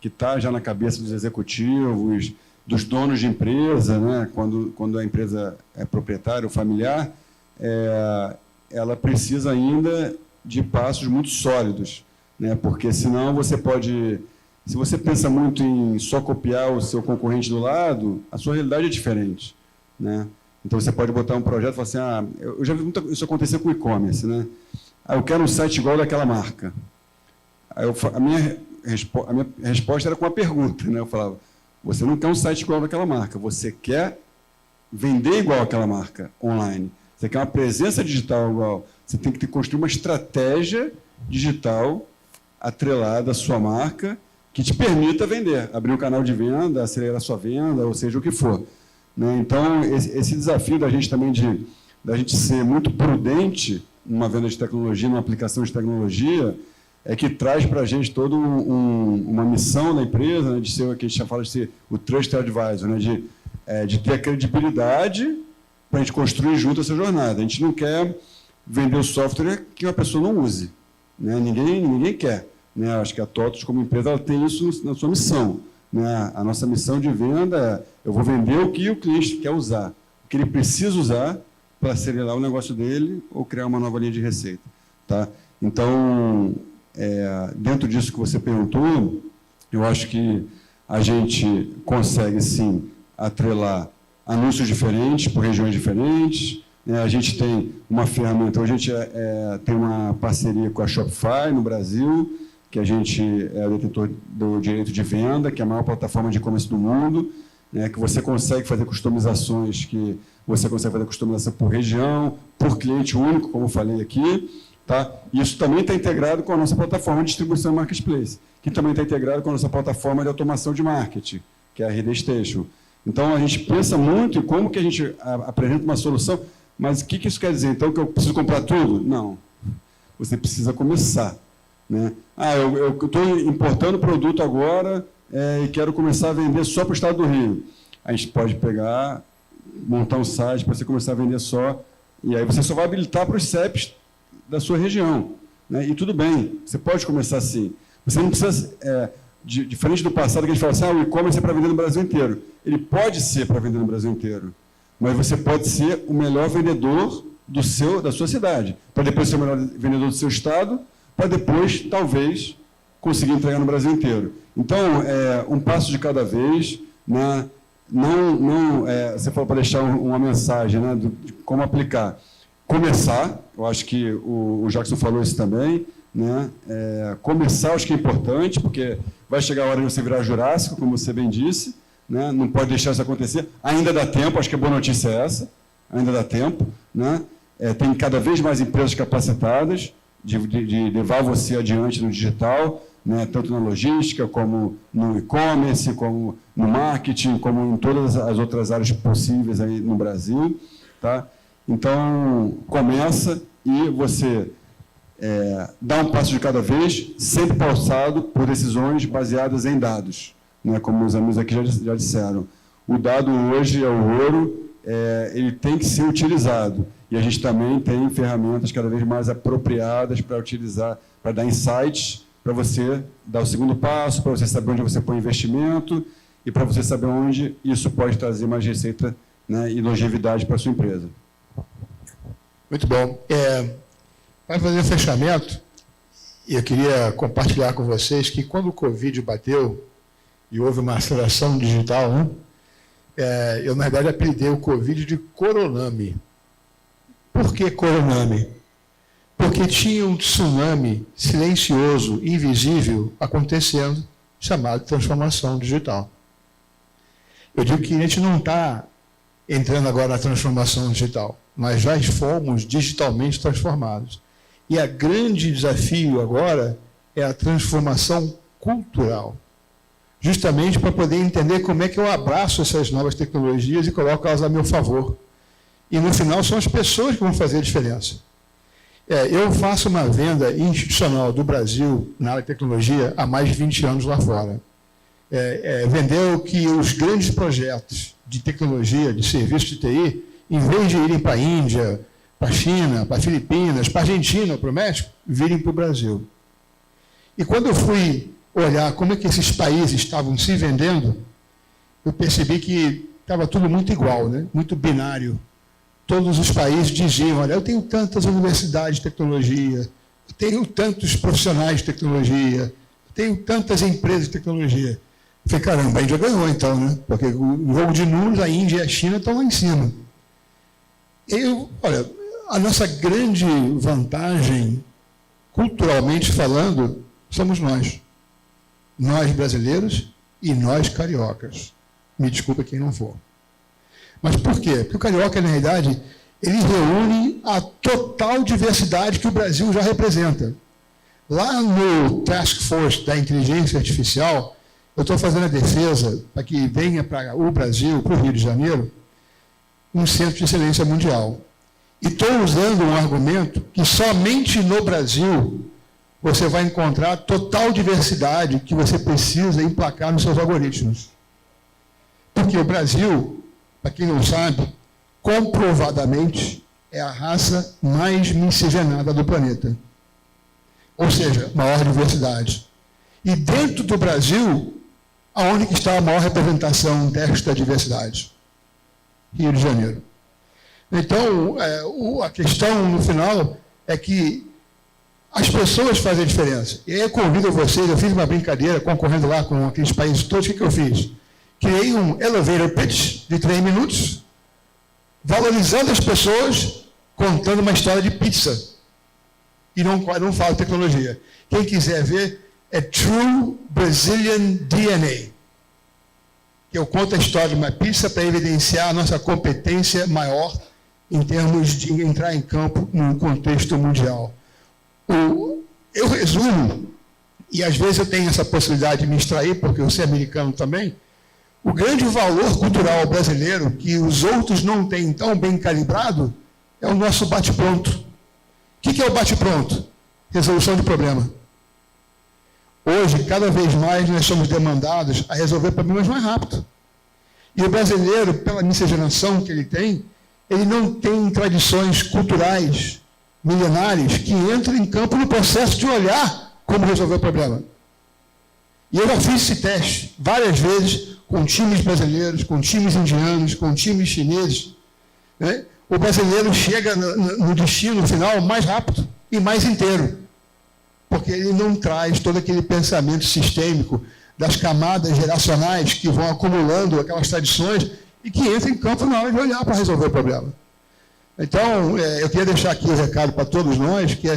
que está já na cabeça dos executivos, dos donos de empresa, né? Quando a empresa é proprietária ou familiar, ela precisa ainda de passos muito sólidos, né? Porque senão você pode, se você pensa muito em só copiar o seu concorrente do lado, a sua realidade é diferente, né? Então você pode botar um projeto e falar assim, eu já vi isso acontecer com e-commerce, né? Eu quero um site igual daquela marca. Aí a minha resposta era com uma pergunta, né? Eu falava, você não quer um site igual daquela marca, você quer vender igual aquela marca online. Você quer uma presença digital igual. Você tem que construir uma estratégia digital atrelada à sua marca que te permita vender, abrir um canal de venda, acelerar a sua venda, ou seja, o que for. Né? Então, esse desafio da gente também da gente ser muito prudente numa venda de tecnologia, numa aplicação de tecnologia, é que traz para a gente toda uma missão da empresa, né, de ser o que a gente já fala de ser o Trusted Advisor, né, de ter a credibilidade para a gente construir junto essa jornada. A gente não quer vender o software que uma pessoa não use. Né? Ninguém quer. Né? Acho que a TOTVS, como empresa, ela tem isso na sua missão. Né? A nossa missão de venda é: eu vou vender o que o cliente quer usar, o que ele precisa usar para acelerar o negócio dele ou criar uma nova linha de receita. Tá? Então, dentro disso que você perguntou, eu acho que a gente consegue, sim, atrelar anúncios diferentes por regiões diferentes. A gente tem uma ferramenta, a gente tem uma parceria com a Shopify no Brasil, que a gente é detentor do direito de venda, que é a maior plataforma de e-commerce do mundo, né, que você consegue fazer customizações, por região, por cliente único, como eu falei aqui. Tá? Isso também está integrado com a nossa plataforma de distribuição Marketplace, que também está integrado com a nossa plataforma de automação de marketing, que é a RD Station. Então, a gente pensa muito em como que a gente apresenta uma solução, mas o que isso quer dizer? Então, que eu preciso comprar tudo? Não. Você precisa começar. Né? Eu estou importando produto agora e quero começar a vender só para o estado do Rio. A gente pode pegar, montar um site para você começar a vender só, e aí você só vai habilitar para os CEPs da sua região. Né? E tudo bem, você pode começar assim. Você não precisa, diferente do passado, que a gente fala assim, o e-commerce é para vender no Brasil inteiro. Ele pode ser para vender no Brasil inteiro, mas você pode ser o melhor vendedor da sua cidade, para depois ser o melhor vendedor do seu estado, para depois, talvez, conseguir entregar no Brasil inteiro. Então, um passo de cada vez, né? Você falou para deixar uma mensagem, né, de como aplicar. Começar, eu acho que o Jackson falou isso também, né? Começar, acho que é importante, porque vai chegar a hora de você virar jurássico, como você bem disse, né? Não pode deixar isso acontecer. Ainda dá tempo, acho que a boa notícia é essa, ainda dá tempo. Né? Tem cada vez mais empresas capacitadas de levar você adiante no digital, né? Tanto na logística, como no e-commerce, como no marketing, como em todas as outras áreas possíveis aí no Brasil. Tá? Então, começa e você dá um passo de cada vez, sempre pautado por decisões baseadas em dados. Né? Como os amigos aqui já disseram. O dado hoje é o ouro, ele tem que ser utilizado. E a gente também tem ferramentas cada vez mais apropriadas para utilizar, para dar insights, para você dar o segundo passo, para você saber onde você põe investimento e para você saber onde isso pode trazer mais receita, né, e longevidade para a sua empresa. Muito bom. Para fazer o fechamento, eu queria compartilhar com vocês que quando o Covid bateu e houve uma aceleração digital, né, eu, na verdade, apelidei o Covid de Coronami. Por que Coronami? Porque tinha um tsunami silencioso, invisível, acontecendo, chamado transformação digital. Eu digo que a gente não está entrando agora na transformação digital. Nós já fomos digitalmente transformados. E o grande desafio agora é a transformação cultural. Justamente para poder entender como é que eu abraço essas novas tecnologias e coloco elas a meu favor. E, no final, são as pessoas que vão fazer a diferença. Eu faço uma venda institucional do Brasil na área de tecnologia há mais de 20 anos lá fora. Vender o que os grandes projetos de tecnologia, de serviço de TI, em vez de irem para a Índia, para a China, para Filipinas, para a Argentina, para o México, virem para o Brasil. E quando eu fui olhar como é que esses países estavam se vendendo, eu percebi que estava tudo muito igual, né? Muito binário. Todos os países diziam, olha, eu tenho tantas universidades de tecnologia, eu tenho tantos profissionais de tecnologia, eu tenho tantas empresas de tecnologia. Eu falei, caramba, a Índia ganhou então, né? Porque o jogo de números, a Índia e a China estão lá em cima. Olha, a nossa grande vantagem, culturalmente falando, somos nós. Nós brasileiros e nós cariocas. Me desculpa quem não for. Mas por quê? Porque o carioca, na realidade, ele reúne a total diversidade que o Brasil já representa. Lá no Task Force da Inteligência Artificial, eu estou fazendo a defesa para que venha para o Brasil, para o Rio de Janeiro, um centro de excelência mundial. E estou usando um argumento que somente no Brasil você vai encontrar total diversidade que você precisa emplacar nos seus algoritmos. Porque o Brasil, para quem não sabe, comprovadamente é a raça mais miscigenada do planeta. Ou seja, maior diversidade. E dentro do Brasil, aonde que está a maior representação desta diversidade? Rio de Janeiro. Então, a questão no final é que as pessoas fazem a diferença. E aí eu convido vocês, eu fiz uma brincadeira concorrendo lá com aqueles países todos, o que eu fiz? Criei um elevator pitch de 3 minutos, valorizando as pessoas, contando uma história de pizza. E não falo tecnologia. Quem quiser ver, é True Brazilian DNA. Que eu conto a história de uma pizza para evidenciar a nossa competência maior em termos de entrar em campo num contexto mundial. Eu resumo, e às vezes eu tenho essa possibilidade de me extrair, porque eu sou americano também, o grande valor cultural brasileiro, que os outros não têm tão bem calibrado, é o nosso bate-pronto. O que é o bate-pronto? Resolução de problema. Hoje, cada vez mais, nós somos demandados a resolver problemas mais rápido. E o brasileiro, pela miscigenação que ele tem, ele não tem tradições culturais milenares que entram em campo no processo de olhar como resolver o problema. E eu já fiz esse teste várias vezes com times brasileiros, com times indianos, com times chineses. Né? O brasileiro chega no destino final mais rápido e mais inteiro, porque ele não traz todo aquele pensamento sistêmico das camadas geracionais que vão acumulando aquelas tradições e que entram em campo na hora de olhar para resolver o problema. Então, eu queria deixar aqui o recado para todos nós, que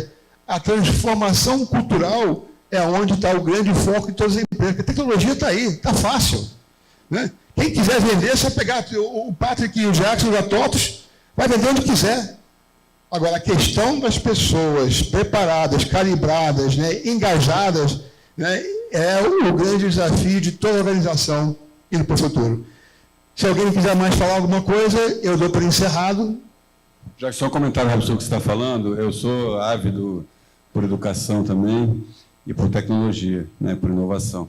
a transformação cultural é onde está o grande foco de todas as empresas. Porque a tecnologia está aí, está fácil. Né? Quem quiser vender, só pegar o Patrick e o Jackson da TOTUS, vai vender onde quiser. Agora, a questão das pessoas preparadas, calibradas, né, engajadas, né, é o grande desafio de toda organização indo para o futuro. Se alguém quiser mais falar alguma coisa, eu dou por encerrado. Já que só um comentário sobre o que você está falando, eu sou ávido por educação também e por tecnologia, né, por inovação.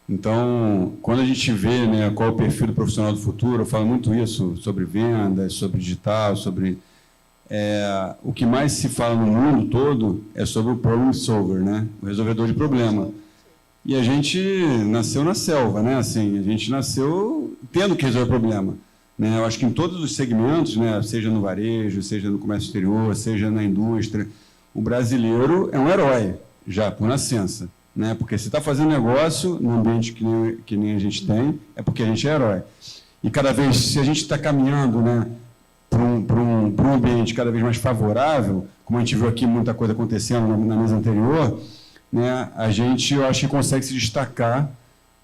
Então, quando a gente vê, né, qual é o perfil do profissional do futuro, eu falo muito isso sobre vendas, sobre digital, sobre... o que mais se fala no mundo todo é sobre o problem solver, né, o resolvedor de problema. E a gente nasceu na selva, né, assim, a gente nasceu tendo que resolver problema. Né, eu acho que em todos os segmentos, né, seja no varejo, seja no comércio exterior, seja na indústria, o brasileiro é um herói, já por nascença. Né, porque se está fazendo negócio num ambiente que nem a gente tem, é porque a gente é herói. E cada vez, se a gente está caminhando, né, para um ambiente cada vez mais favorável, como a gente viu aqui muita coisa acontecendo na mesa anterior, né, a gente, eu acho que consegue se destacar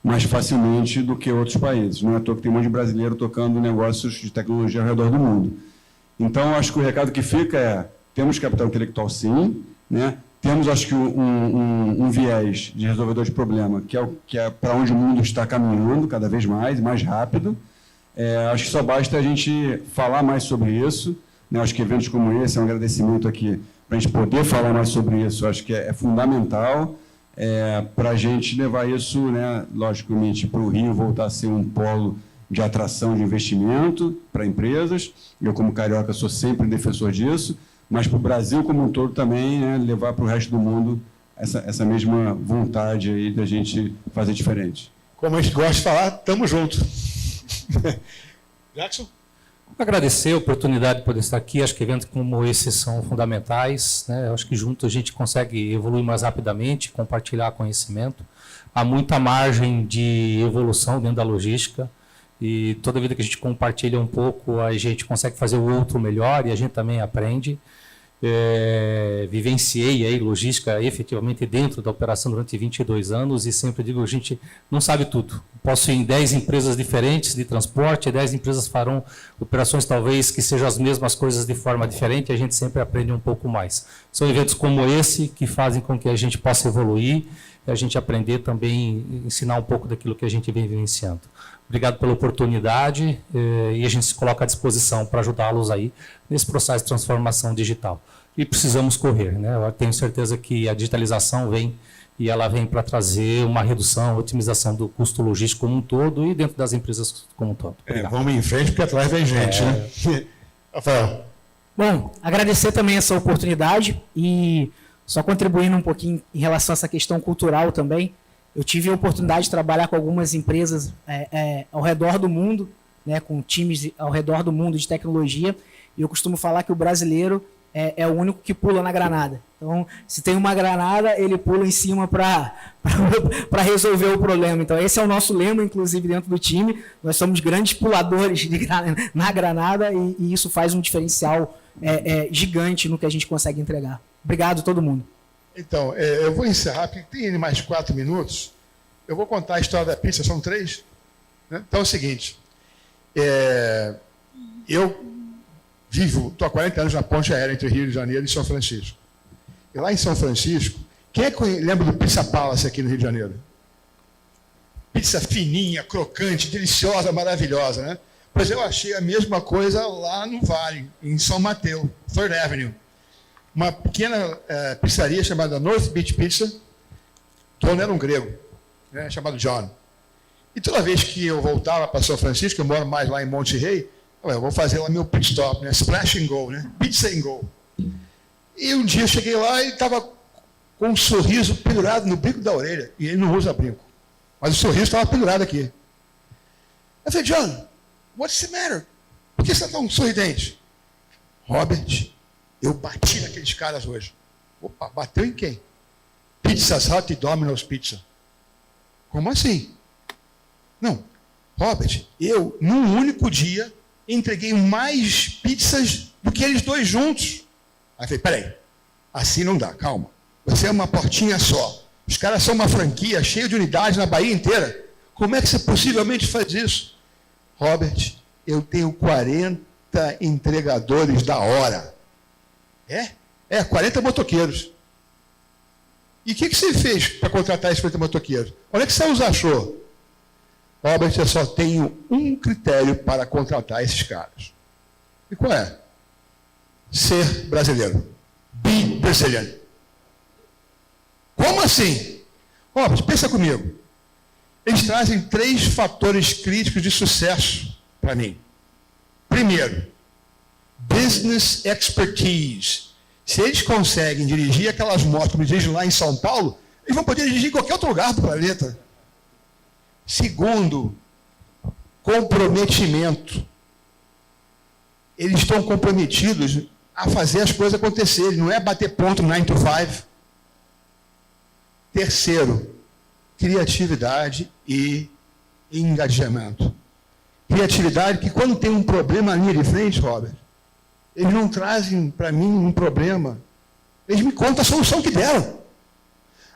mais facilmente do que outros países. Não é à toa que tem um monte de brasileiro tocando negócios de tecnologia ao redor do mundo. Então, acho que o recado que fica é, temos capital intelectual sim, né? Temos, acho que, um viés de resolvedor de problema, que é para onde o mundo está caminhando cada vez mais rápido. Acho que só basta a gente falar mais sobre isso. Né? Acho que eventos como esse, é um agradecimento aqui, para a gente poder falar mais sobre isso, acho que é fundamental. Para a gente levar isso, né, logicamente, para o Rio voltar a ser um polo de atração de investimento para empresas. Eu, como carioca, sou sempre defensor disso, mas para o Brasil como um todo também, né, levar para o resto do mundo essa mesma vontade aí da gente fazer diferente. Como a gente gosta de falar, estamos juntos. Jackson? Agradecer a oportunidade de poder estar aqui. Acho que eventos como esse são fundamentais, né? Acho que juntos a gente consegue evoluir mais rapidamente, compartilhar conhecimento. Há muita margem de evolução dentro da logística e toda vida que a gente compartilha um pouco, a gente consegue fazer o outro melhor e a gente também aprende. vivenciei aí logística efetivamente dentro da operação durante 22 anos e sempre digo, a gente não sabe tudo. Posso ir em 10 empresas diferentes de transporte, 10 empresas farão operações talvez que sejam as mesmas coisas de forma diferente, a gente sempre aprende um pouco mais. São eventos como esse que fazem com que a gente possa evoluir e a gente aprender também, ensinar um pouco daquilo que a gente vem vivenciando. Obrigado pela oportunidade e a gente se coloca à disposição para ajudá-los aí nesse processo de transformação digital. E precisamos correr, né? Eu tenho certeza que a digitalização vem e ela vem para trazer uma redução, otimização do custo logístico como um todo e dentro das empresas como um todo. Vamos em frente porque atrás vem gente, né? Rafael. Bom, agradecer também essa oportunidade e só contribuindo um pouquinho em relação a essa questão cultural também. Eu tive a oportunidade de trabalhar com algumas empresas ao redor do mundo, né, com times ao redor do mundo de tecnologia, e eu costumo falar que o brasileiro é o único que pula na granada. Então, se tem uma granada, ele pula em cima para resolver o problema. Então, esse é o nosso lema, inclusive, dentro do time. Nós somos grandes puladores na granada e isso faz um diferencial gigante no que a gente consegue entregar. Obrigado a todo mundo. Então, eu vou encerrar, porque tem mais 4 minutos. Eu vou contar a história da pizza, são 3. Né? Então é o seguinte, eu estou há 40 anos na ponte aérea entre Rio de Janeiro e São Francisco. E lá em São Francisco, quem é que lembra do Pizza Palace aqui no Rio de Janeiro? Pizza fininha, crocante, deliciosa, maravilhosa, né? Pois eu achei a mesma coisa lá no Vale, em São Mateus, Third Avenue. Uma pequena pizzaria chamada North Beach Pizza. O dono era um grego, né, chamado John. E toda vez que eu voltava para São Francisco, eu moro mais lá em Monte Rei, eu vou fazer lá meu pit stop, né, splash and go, né, pizza and go. E um dia eu cheguei lá e estava com um sorriso pendurado no bico da orelha. E ele não usa brinco. Mas o sorriso estava pendurado aqui. Eu falei, John, what's the matter? Por que você está tão sorridente? Robert, eu bati naqueles caras hoje. Opa, bateu em quem? Pizzas Hut e Domino's Pizza. Como assim? Não, Robert, eu, num único dia, entreguei mais pizzas do que eles dois juntos. Aí eu falei, peraí, assim não dá, calma. Você é uma portinha só. Os caras são uma franquia cheia de unidades na Bahia inteira. Como é que você possivelmente faz isso? Robert, eu tenho 40 entregadores da hora. 40 motoqueiros. E o que você fez para contratar esses 40 motoqueiros? Onde é que você os achou? Robert, eu só tenho um critério para contratar esses caras. E qual é? Ser brasileiro. Be Brazilian. Como assim? Robert, pensa comigo. Eles trazem 3 fatores críticos de sucesso para mim. Primeiro, business expertise. Se eles conseguem dirigir aquelas motos que dirigem lá em São Paulo, eles vão poder dirigir em qualquer outro lugar do planeta. Segundo, comprometimento. Eles estão comprometidos a fazer as coisas acontecerem, não é bater ponto 9 to 5. Terceiro, criatividade e engajamento. Criatividade que quando tem um problema na linha de frente, Robert, eles não trazem para mim um problema. Eles me contam a solução que deram.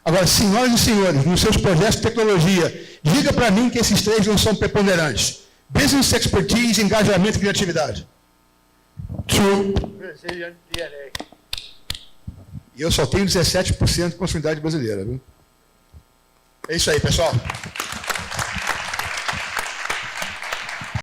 Agora, senhoras e senhores, nos seus projetos de tecnologia, diga para mim que esses 3 não são preponderantes. Business expertise, engajamento e criatividade. True. E eu só tenho 17% de consumidade brasileira. Viu? É isso aí, pessoal.